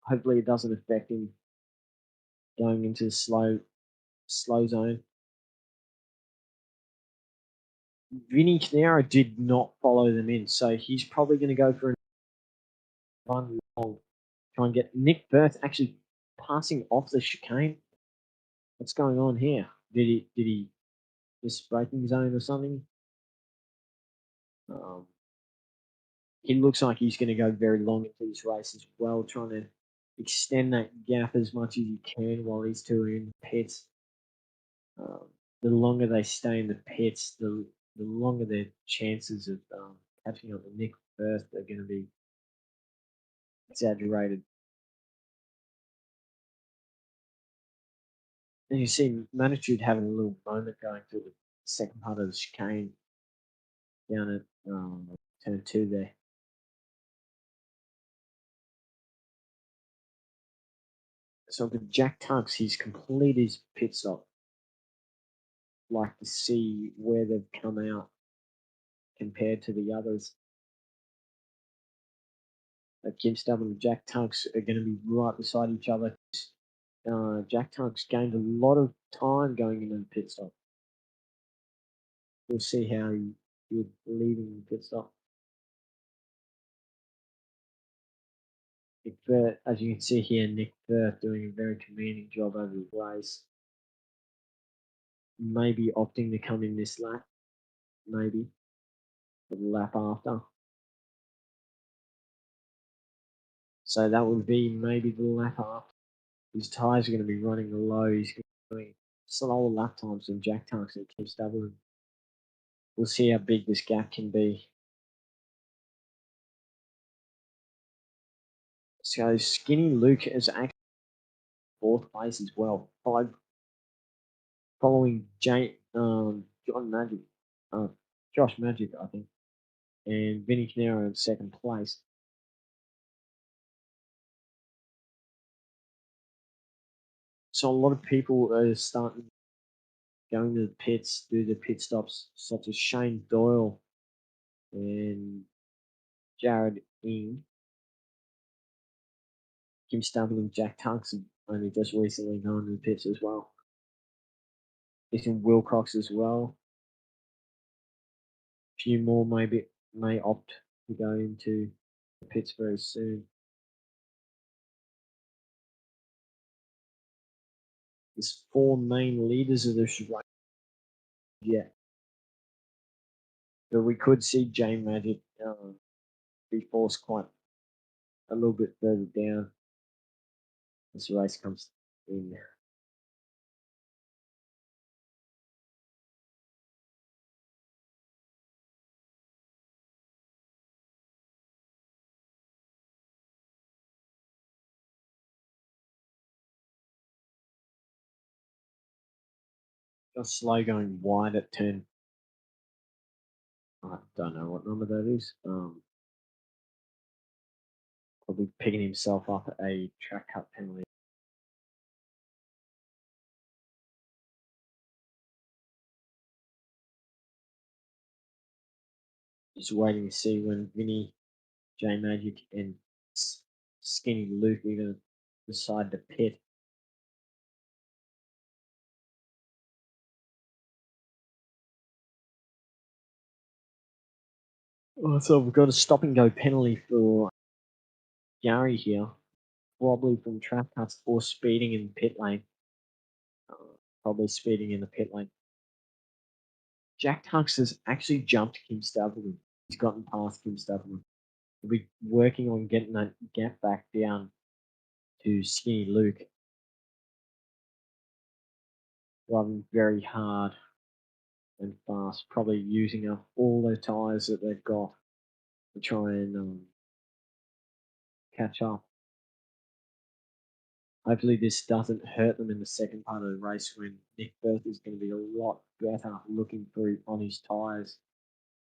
Hopefully it doesn't affect him going into the slow zone. Vinny Canaro did not follow them in, so he's probably going to go for a run long. Try and get Nick Firth actually passing off the chicane. What's going on here? Did he miss braking zone or something? He looks like he's going to go very long into this race as well, trying to extend that gap as much as he can while these two are in the pits. The longer they stay in the pits, the longer their chances of catching up with Nick Firth are going to be exaggerated. And you see Manitude having a little moment going through the second part of the chicane down at turn 2 there. So for Jack Tunks, he's completed his pit stop. Like to see where they've come out compared to the others. Kim Stubborn and Jack Tunks are going to be right beside each other. Jack Tunks gained a lot of time going into the pit stop. We'll see how you're leaving the pit stop. Nick Firth, as you can see here, Nick Firth doing a very commanding job over the race. Maybe opting to come in this lap, maybe, for the lap after. So that would be maybe the lap after. His tyres are going to be running low. He's going to be doing slower lap times than Jack Tunks and Kim Stubborn. We'll see how big this gap can be. So Skinny Luke is actually fourth place as well, following Josh Magic, I think, and Vinny Canaro in second place. So a lot of people are starting going to the pits, do the pit stops, such as Shane Doyle and Jared Ing. Kim Stubble and Jack Tunks have only just recently gone to the pits as well. Ethan Wilcox as well. A few more may opt to go into the pits very soon. There's 4 main leaders of this race. Yeah. But we could see J Magic be forced quite a little bit further down as the race comes in. Just slow going wide at turn I don't know what number that is. Probably picking himself up a track cut penalty. Just waiting to see when Vinny, J Magic, and Skinny Luke are going to decide to pit. Oh, so we've got a stop and go penalty for Gary here, probably from track cuts or speeding in the pit lane. Uh, Probably speeding in the pit lane. Jack Tunks has actually jumped Kim Staveley. He's gotten past Kim Staveley. He'll be working on getting that gap back down to Skinny Luke. Driving very hard and fast, probably using up all the tyres that they've got to try and catch up. Hopefully, this doesn't hurt them in the second part of the race when Nick Firth is going to be a lot better looking through on his tyres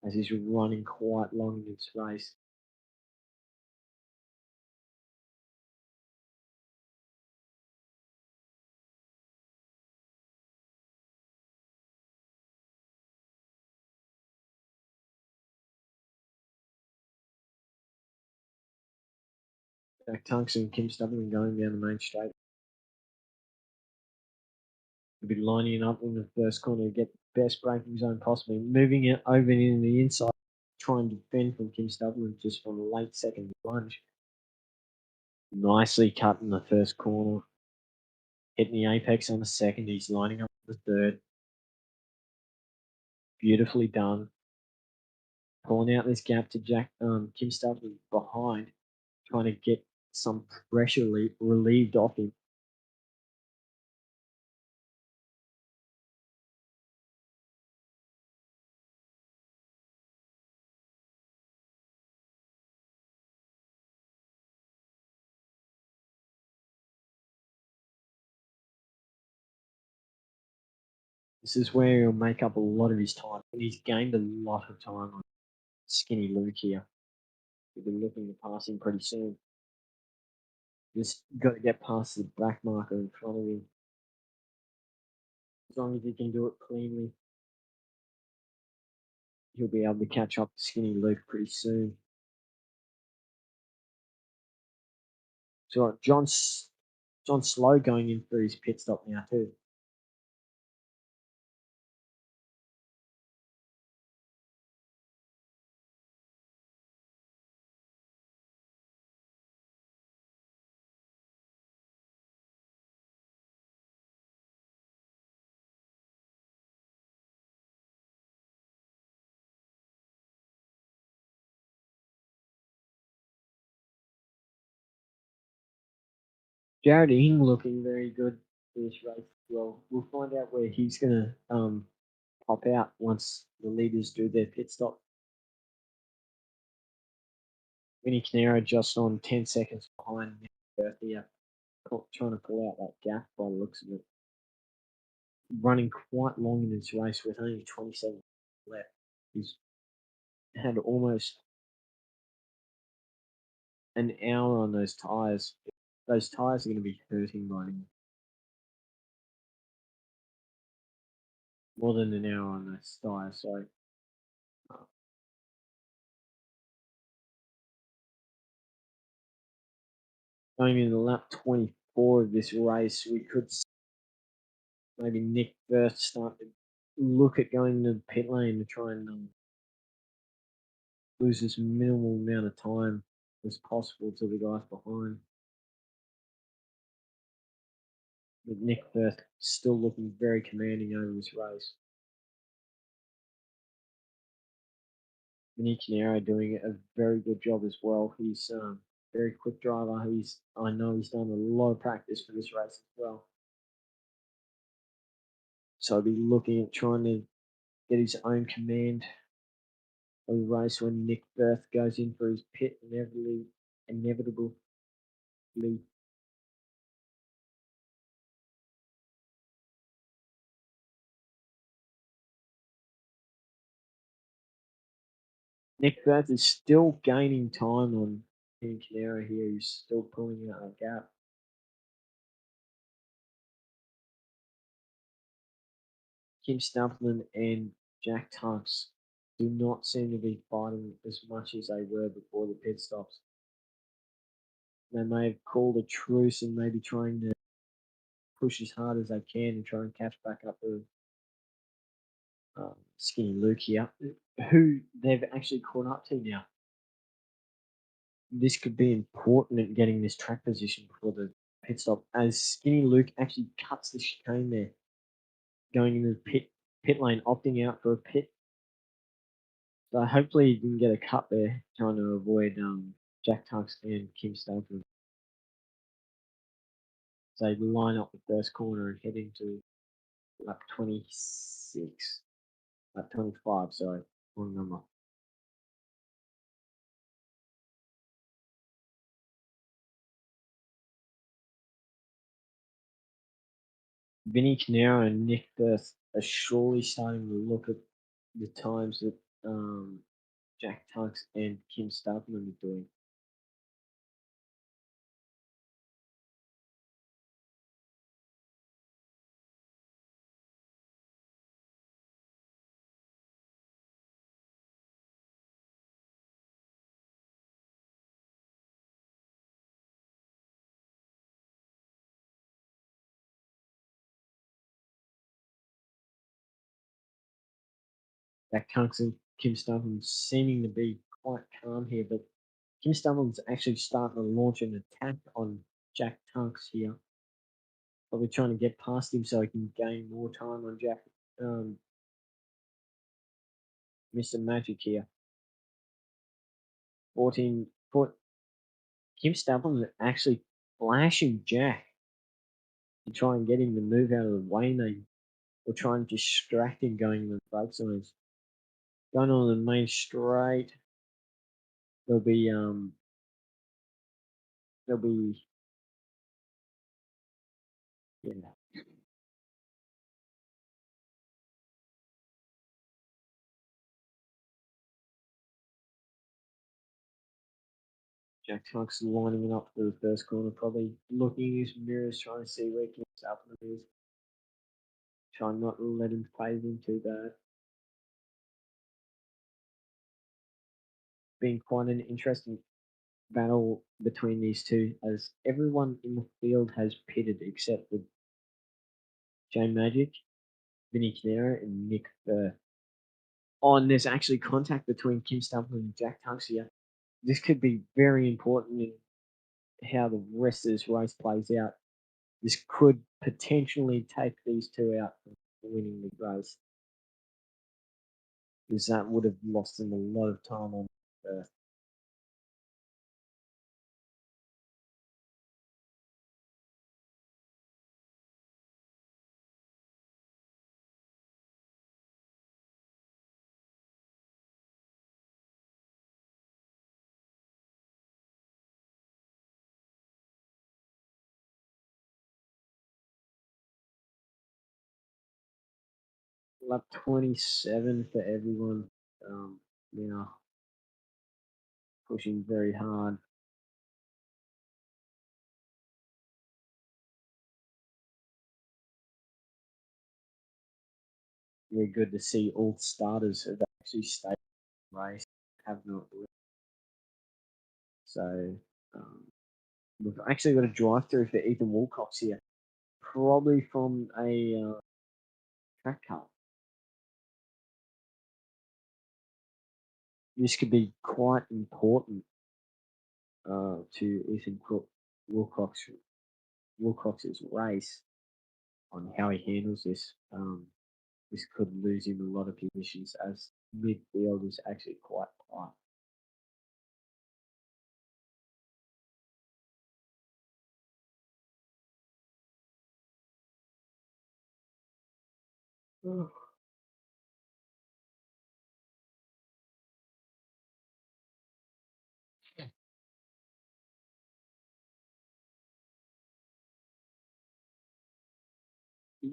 as he's running quite long in this race. Jack Tunks and Kim Stubborn going down the main straight. He'll be lining up in the first corner to get the best braking zone possible, moving it over in the inside, trying to defend from Kim Stubborn just from a late second lunge. Nicely cut in the first corner. Hitting the apex on the second. He's lining up the third. Beautifully done. Pulling out this gap to Kim Stubborn behind, trying to get some pressure relieved off him. This is where he'll make up a lot of his time. And he's gained a lot of time on Skinny Luke here. We'll be looking to pass him pretty soon. Just got to get past the black marker in front of him. As long as he can do it cleanly, he'll be able to catch up to Skinny Luke pretty soon. So John Slow going in for his pit stop now too. Jared Ing looking very good for this race as well. We'll find out where he's going to pop out once the leaders do their pit stop. Vinny Canero just on 10 seconds behind Nick Berth here, trying to pull out that gap by the looks of it. Running quite long in this race with only 27 left. He's had almost an hour on those tyres. Those tyres are going to be hurting by now. More than an hour on those tyres, so going into lap 24 of this race, we could maybe Nick Firth start to look at going to the pit lane to try and lose as minimal amount of time as possible to the guys behind. With Nick Firth still looking very commanding over this race. Vinny Canero doing a very good job as well. He's a very quick driver. I know he's done a lot of practice for this race as well. So I'll be looking at trying to get his own command of the race when Nick Firth goes in for his pit inevitably. Nick Firth is still gaining time on Team Canera here. He's still pulling out a gap. Kim Stumpman and Jack Tunks do not seem to be fighting as much as they were before the pit stops. They may have called a truce and maybe trying to push as hard as they can and try and catch back up with Skinny Luke here, who they've actually caught up to now. This could be important in getting this track position before the pit stop, as Skinny Luke actually cuts the chicane there, going into the pit lane, opting out for a pit. So hopefully he can get a cut there, trying to avoid Jack Tunks and Kim Stanford. So they line up the first corner and head into lap 26, lap 25, sorry, wrong number. Vinny Canero and Nick Firth are surely starting to look at the times that Jack Tunks and Kim Stumpman are doing. Jack Tunks and Kim Stumpman seeming to be quite calm here, but Kim Stumpman's actually starting to launch an attack on Jack Tunks here. Probably trying to get past him so he can gain more time on Jack, Mr. Magic here. 14 foot. Kim Stumpman actually flashing Jack to try and get him to move out of the way, maybe, or try and distract him going in the brake zones. Going on the main straight, there'll be yeah. Jack Tunks lining it up for the first corner, probably looking in his mirrors, trying to see where Kim Stumpman is. Trying not to let him phase him too bad. Been quite an interesting battle between these two, as everyone in the field has pitted except for J Magic, Vinny Canero, and Nick Firth. Oh, and there's actually contact between Kim Stumpman and Jack Tunks here. This could be very important in how the rest of this race plays out. This could potentially take these two out from winning the race, because that would have lost them a lot of time on Earth. Lap 27 for everyone. Now pushing very hard. Really good to see all starters have actually stayed in the race, have not left. So we've actually got a drive through for Ethan Wilcox here, probably from a track car. This could be quite important to Ethan Wilcox's race on how he handles this. This could lose him a lot of positions, as midfield is actually quite tight.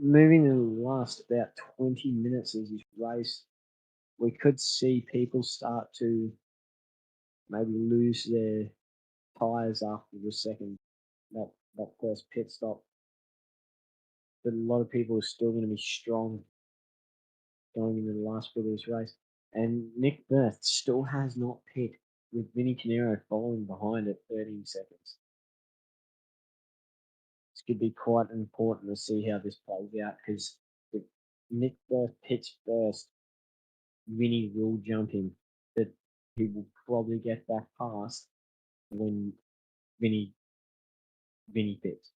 Moving in the last about 20 minutes of this race, we could see people start to maybe lose their tyres after the second that first pit stop. But a lot of people are still going to be strong going into the last bit of this race. And Nick Berth still has not pit, with Vinny Canero following behind at 13 seconds. This could be quite important to see how this plays out, because if Nick Berth pits first, Vinny will jump him. But he will probably get back past when Vinny pits.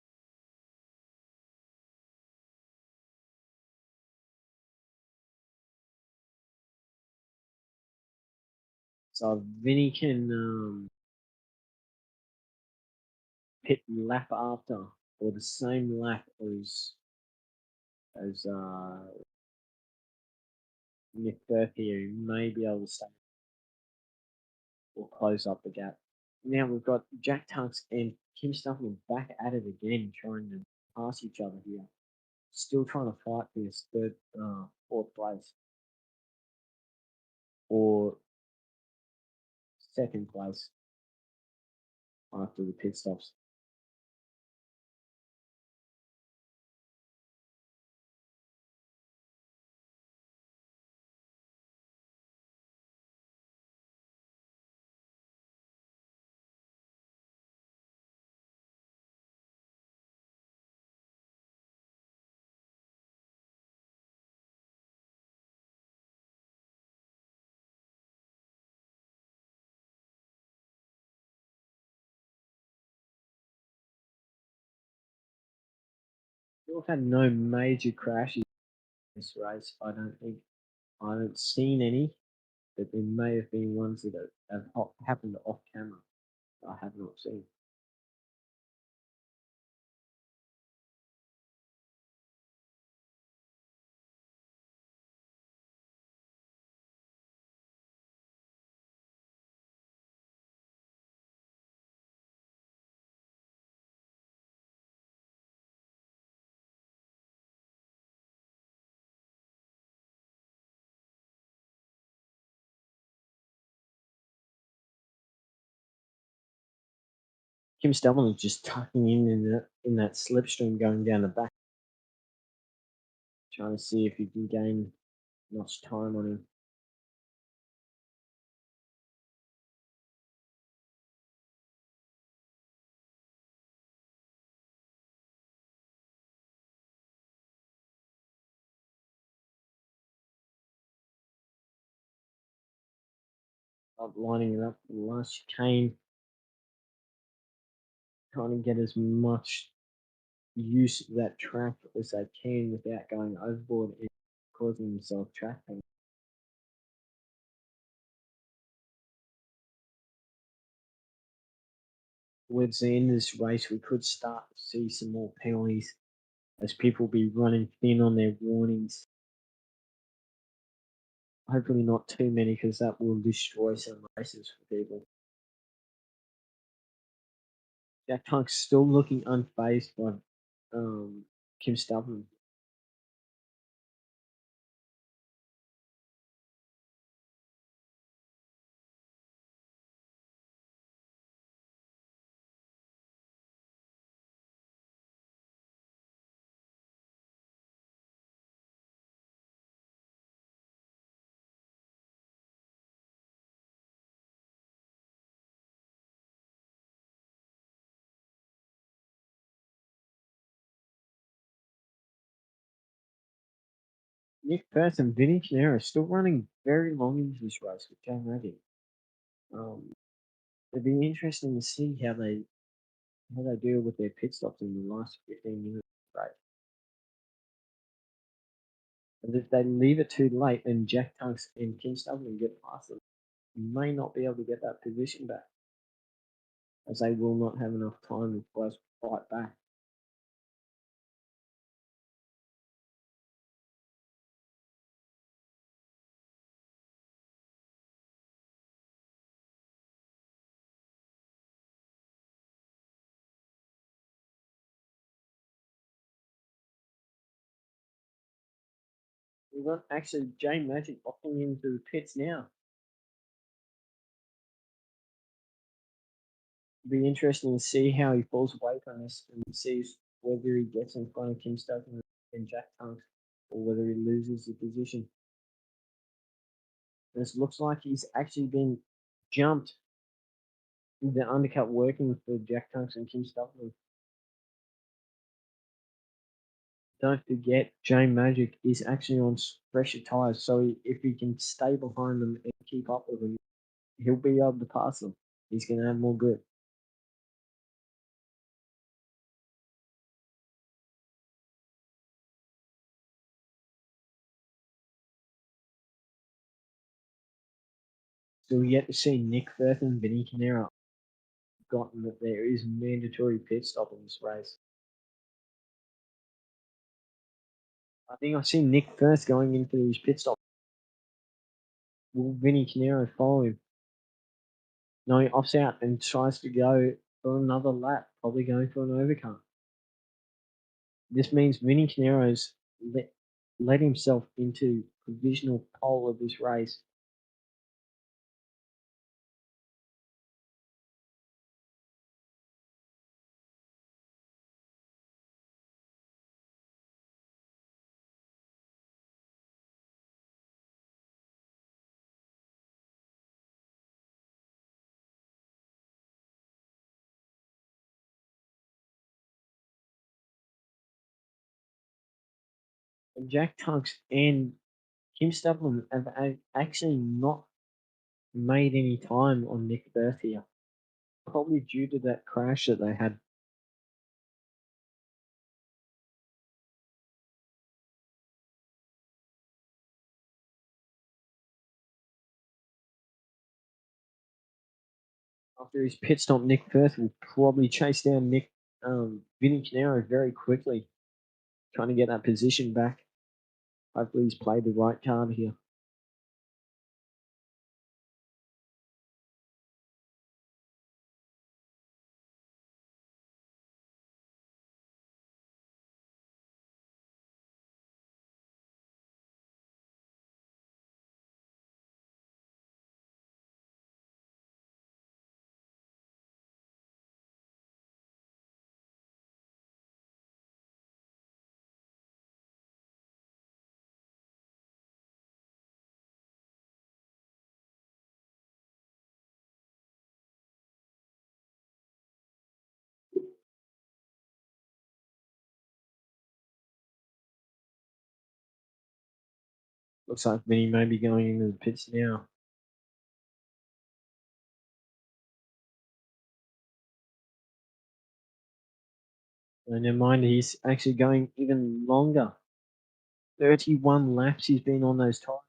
So if Vinny can pit lap after, or the same lap as Nick Berth here, he may be able to stay or close up the gap. Now we've got Jack Tunks and Kim Stuffman back at it again, trying to pass each other here. Still trying to fight for this fourth place or second place after the pit stops. We've had no major crashes in this race, I don't think. I haven't seen any, but there may have been ones that have happened off camera. I have not seen. Kim Stillman is just tucking in that slipstream going down the back, trying to see if he can gain much time on him. Lining it up for the last chicane, trying to get as much use of that track as they can without going overboard and causing themselves track pain. Towards the end of this race, we could start to see some more penalties as people will be running thin on their warnings. Hopefully not too many, because that will destroy some races for people. Jack Tunk's still looking unfazed by Kim Stubborn. Nick Perth and Vinny Canero are still running very long into this race with Jane Reddy. It'd be interesting to see how they deal with their pit stops in the last 15 minutes of the race. But if they leave it too late and Jack Tunks and Kim Stubborn get past them, you may not be able to get that position back, as they will not have enough time to fight back. We've got actually Jay Magic opting into the pits now. It'll be interesting to see how he falls away from this and sees whether he gets in front of Kim Stockton and Jack Tunks or whether he loses the position. This looks like he's actually been jumped with the undercut working for Jack Tunks and Kim Stockton. Don't forget, Jay Magic is actually on fresher tyres, so if he can stay behind them and keep up with them, he'll be able to pass them. He's going to have more grip. So we yet to see Nick Firth and Vinny Canera gotten that there is mandatory pit stop in this race. I think I've seen Nick Firth going in for his pit stop. Will Vinny Canero follow him? No, he opts out and tries to go for another lap, probably going for an overcut. This means Vinny Canero's let himself into provisional pole of this race. And Jack Tunks and Kim Stubborn have actually not made any time on Nick Firth here, probably due to that crash that they had. After his pit stop, Nick Firth will probably chase down Vinny Canero very quickly, trying to get that position back. Hopefully, he's played the right card here. Looks like Vinny may be going into the pits now. And never mind, he's actually going even longer. 31 laps he's been on those tires.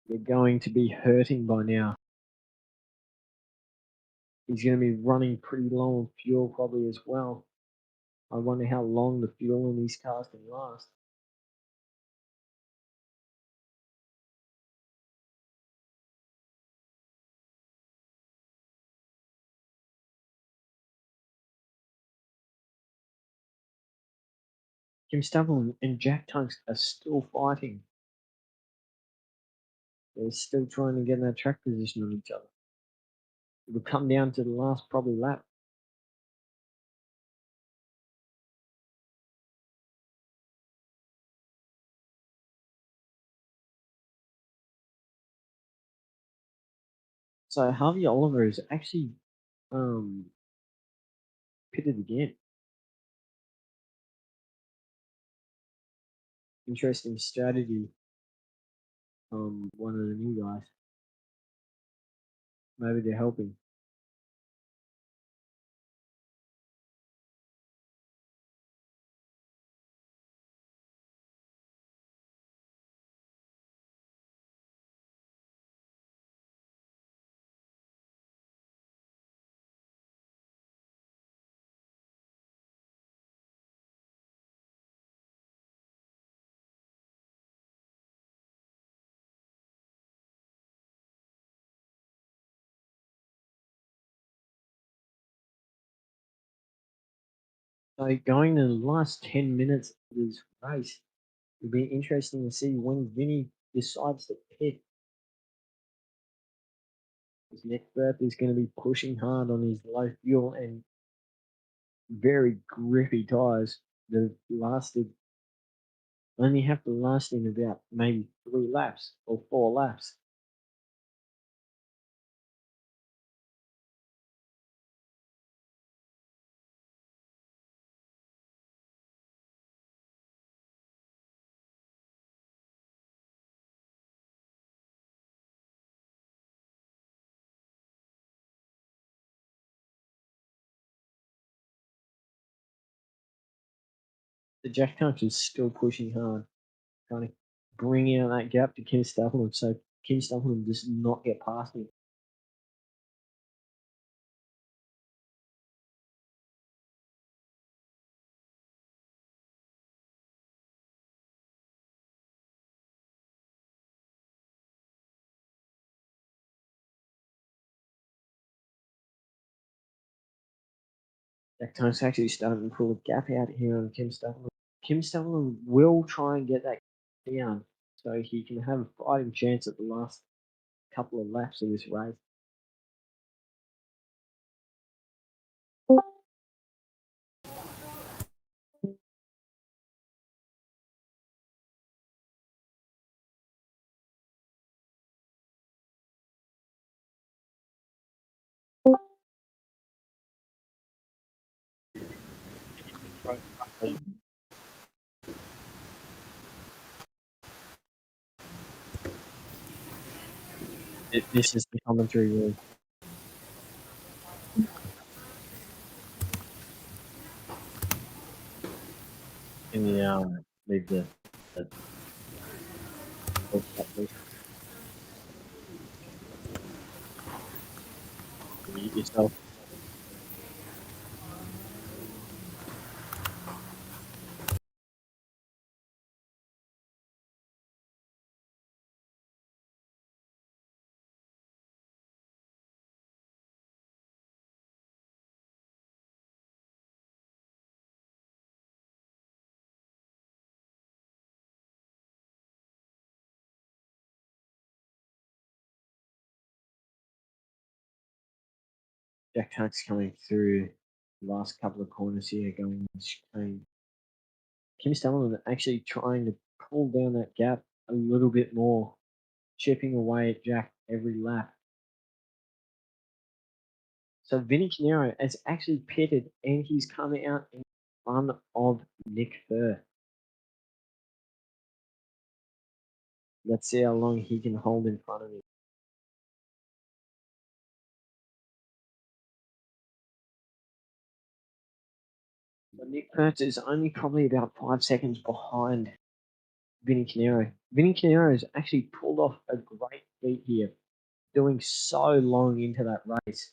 They're going to be hurting by now. He's going to be running pretty low on fuel probably as well. I wonder how long the fuel in these cars can last. Kim Stubble and Jack Tunks are still fighting. They're still trying to get that track position on each other. It'll come down to the last probably lap. So Harvey Oliver is actually pitted again. Interesting strategy. One of the new guys. Maybe they're helping. So going to the last 10 minutes of this race, It'll be interesting to see when Vinny decides to pit. His Nick Berth is going to be pushing hard on his low fuel and very grippy tyres that have lasted only have to last him about maybe 3 laps or 4 laps. The Jack Tunks is still pushing hard, trying to bring out that gap to Kim Stapleton so Kim Stapleton does not get past him. Jack Tunks actually starting to pull a gap out here on Kim Stapleton. Kim Stapleton will try and get that down so he can have a fighting chance at the last couple of laps of this race. This is the commentary room. In the leave the mute yourself. Jack Tuck's coming through the last couple of corners here, going straight. Kim Stapleton actually trying to pull down that gap a little bit more, chipping away at Jack every lap. So Vinny Canero has actually pitted and he's coming out in front of Nick Fur. Let's see how long he can hold in front of him. But Nick Kurtz is only probably about 5 seconds behind Vinny Canero. Vinny Canero has actually pulled off a great feat here, doing so long into that race.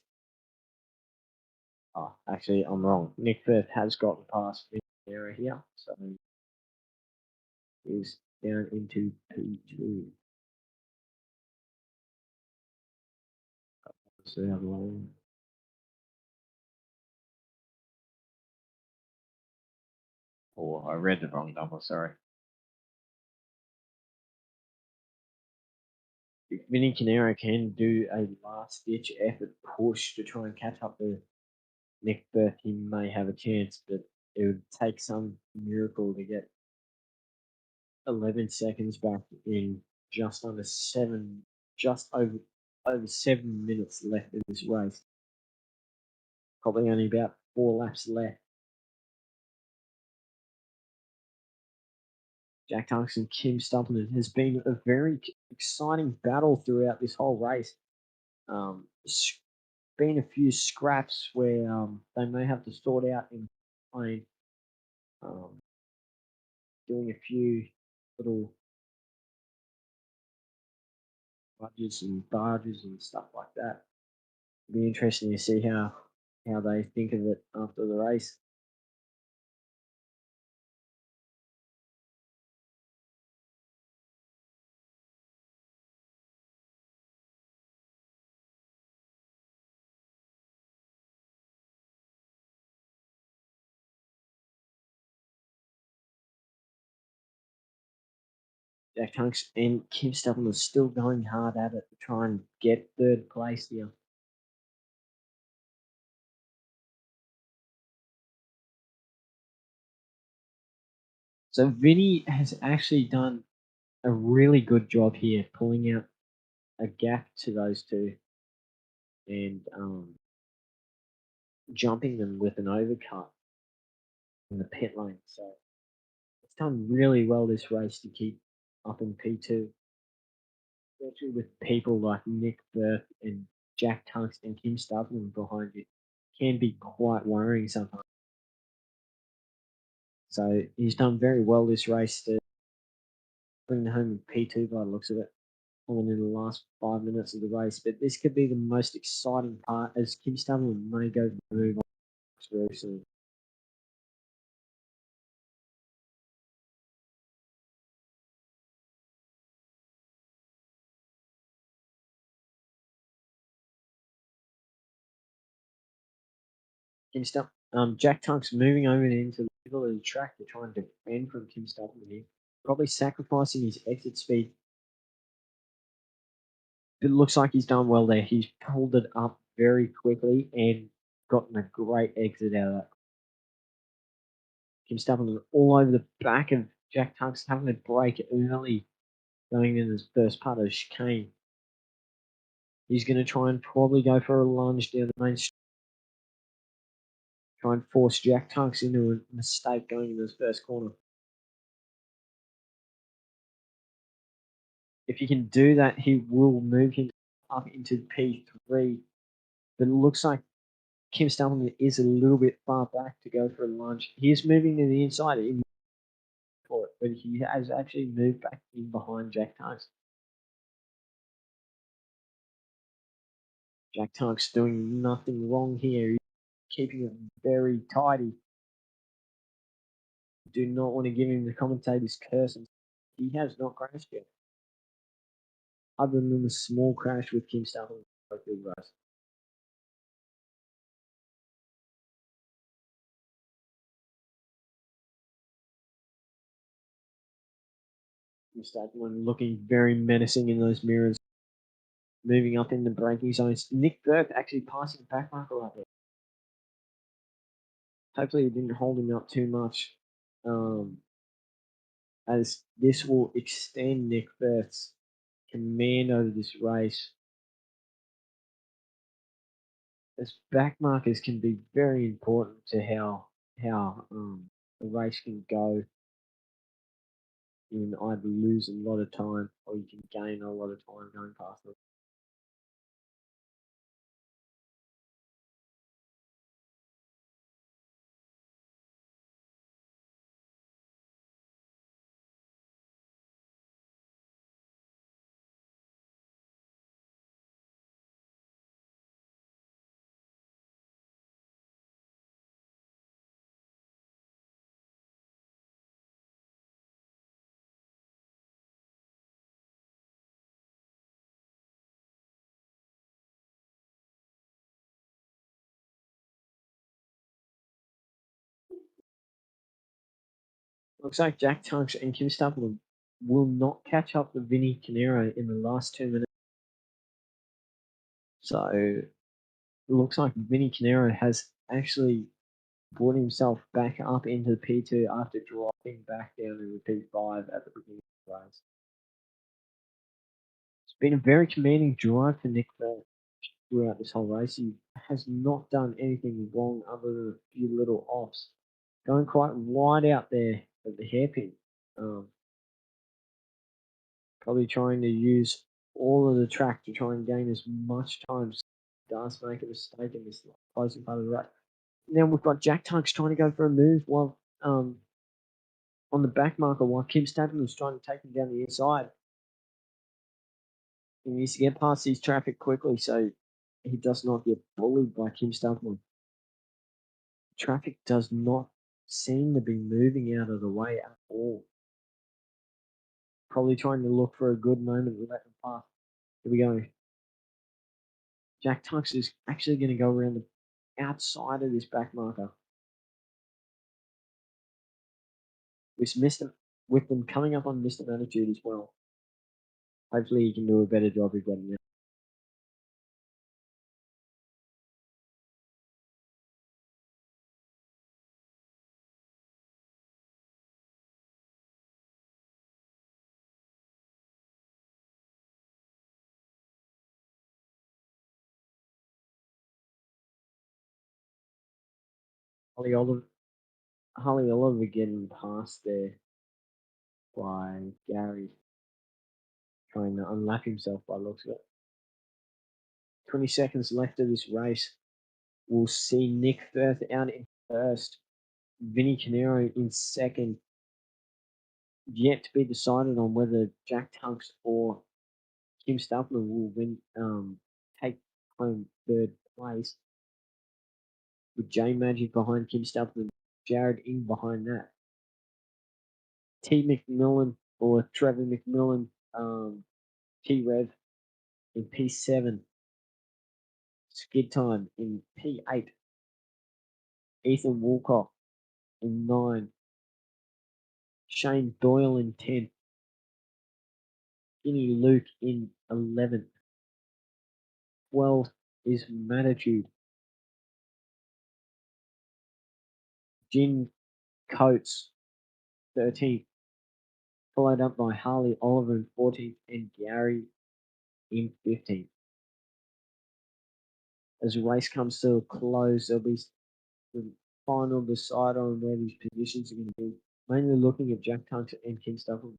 Oh, actually, I'm wrong. Nick Firth has gotten past Vinny Canero here, so he's down into P2. So the other one. Oh, I read the wrong number, sorry. If Vinny Canero can do a last ditch effort push to try and catch up to Nick Firth, he may have a chance, but it would take some miracle to get 11 seconds back in just under just over 7 minutes left in this race. Probably only about 4 laps left. Jack Tunks and Kim Stapleton has been a very exciting battle throughout this whole race. Been a few scraps where they may have to sort out in plane, doing a few little budgets and barges and stuff like that. It'll be interesting to see how they think of it after the race. Jack Tunks and Kim Stubborn are still going hard at it to try and get third place here. So Vinny has actually done a really good job here, pulling out a gap to those two and jumping them with an overcut in the pit lane. So it's done really well this race to keep up in P2, especially with people like Nick Berth and Jack Tunks and Kim Stubborn behind you. Can be quite worrying sometimes. So he's done very well this race to bring home P2 by the looks of it, coming in the last 5 minutes of the race. But this could be the most exciting part as Kim Stubborn may go move on very soon. Kim Stubborn, Jack Tunks moving over into the middle of the track to try and defend from Kim Stubborn here, probably sacrificing his exit speed. It looks like he's done well there. He's pulled it up very quickly and gotten a great exit out of that. Kim Stubborn all over the back of Jack Tunks, having to brake early going in his first part of the chicane. He's going to try and probably go for a lunge down the main street. Try and force Jack Tunks into a mistake going in his first corner. If he can do that, he will move him up into P3. But it looks like Kim Stubborn is a little bit far back to go for a lunge. He is moving to the inside for it, but he has actually moved back in behind Jack Tunks. Jack Tunks doing nothing wrong here. He's keeping it very tidy. Do not want to give him the commentator's curse. He has not crashed yet, other than a small crash with Kim Stubborn. Stubborn looking very menacing in those mirrors, moving up in the braking zones. Nick Burke actually passing the back marker right there. Hopefully, it didn't hold him up too much, as this will extend Nick Burke's command over this race. As back markers can be very important to how a race can go. You can either lose a lot of time or you can gain a lot of time going past them. Looks like Jack Tunks and Kim Stubborn will not catch up with Vinny Canero in the last 2 minutes. So it looks like Vinny Canero has actually brought himself back up into the P2 after dropping back down to the P5 at the beginning of the race. It's been a very commanding drive for Nick Burke throughout this whole race. He has not done anything wrong other than a few little offs. Going quite wide out there at the hairpin. Probably trying to use all of the track to try and gain as much time. Does make a mistake in this closing part of the race. Now we've got Jack Tunks trying to go for a move while on the back marker while Kim Stubborn was trying to take him down the inside. He needs to get past his traffic quickly so he does not get bullied by Kim Stubborn. Traffic does not seem to be moving out of the way at all. Probably trying to look for a good moment to let them pass. Here we go. Jack Tunks is actually going to go around the outside of this back marker. We missed him. with them coming up on Mr. Attitude as well. Hopefully, he can do a better job of getting it. Holly Oliver, Holly Oliver getting past there by Gary, trying to unlap himself by the looks of it. 20 seconds left of this race. We'll see Nick Firth out in first. Vinny Canero in second. Yet to be decided on whether Jack Tunks or Kim Stapleton will take home third place. With J Magic behind Kim Stapleton, Jared Ing behind that. T McMillan or Trevor McMillan, T Rev in P7. Skid Time in P8. Ethan Woolcock in 9. Shane Doyle in 10. Guinea Luke in 11th. 12th is Manitude. Jin Coates, 13th. Followed up by Harley Oliver in 14th and Gary in 15th. As the race comes to a close, there'll be the final decider on where these positions are going to be. Mainly looking at Jack Tunks and Kim Stapleton.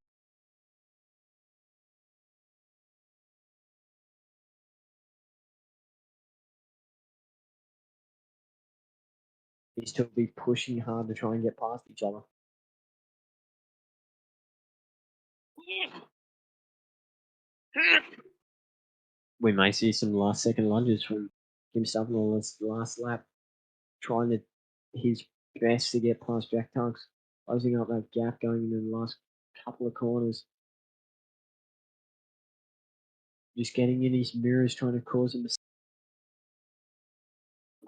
These two will be pushing hard to try and get past each other. We may see some last second lunges from Kim Stapleton on this last lap, trying to his best to get past Jack Tunks, closing up that gap going into the last couple of corners. Just getting in his mirrors, trying to cause him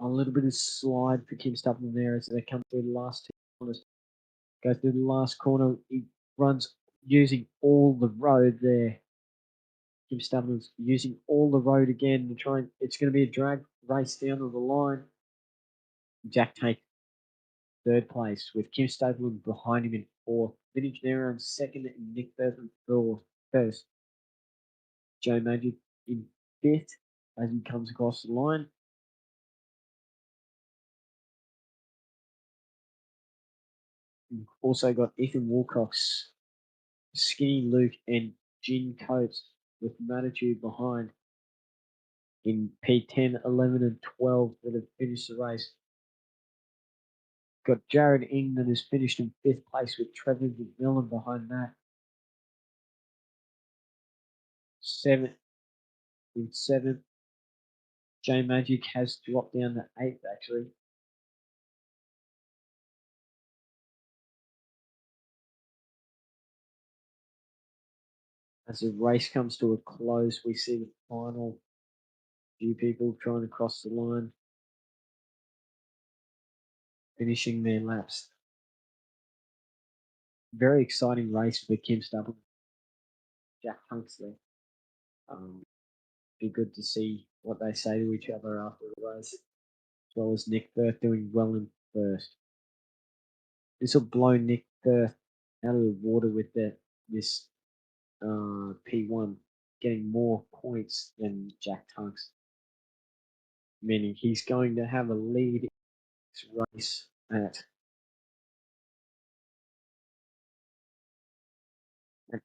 a little bit of slide for Kim Stapleton there as they come through the last two corners. Go through the last corner. He runs using all the road there. Kim Stapleton's using all the road again to try and it's going to be a drag race down to the line. Jack takes third place with Kim Stapleton behind him in fourth. Vintage Nero in second and Nick Burton first. Joe Magic in fifth as he comes across the line. We've also got Ethan Wilcox, Skinny Luke, and Jin Coates with Manitude behind in P10, 11, and 12 that have finished the race. Got Jared Ing that has finished in fifth place with Trevor McMillan behind that. Seventh. J Magic has dropped down to eighth actually. As the race comes to a close, we see the final few people trying to cross the line, finishing their laps. Very exciting race for Kim Stapleton, Jack Tunks there. Be good to see what they say to each other after the race, as well as Nick Firth doing well in first. This will blow Nick Firth out of the water with this P1 getting more points than Jack Tunks, meaning he's going to have a lead in this race at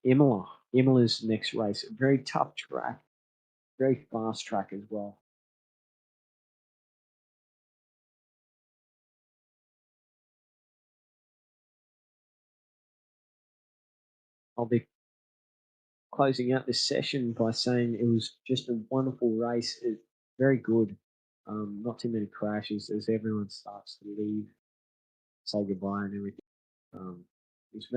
Imola. Imola's next race, a very tough track, very fast track as well. I'll be closing out this session by saying it was just a wonderful race. Very good. Not too many crashes as everyone starts to leave, say goodbye and everything. It was very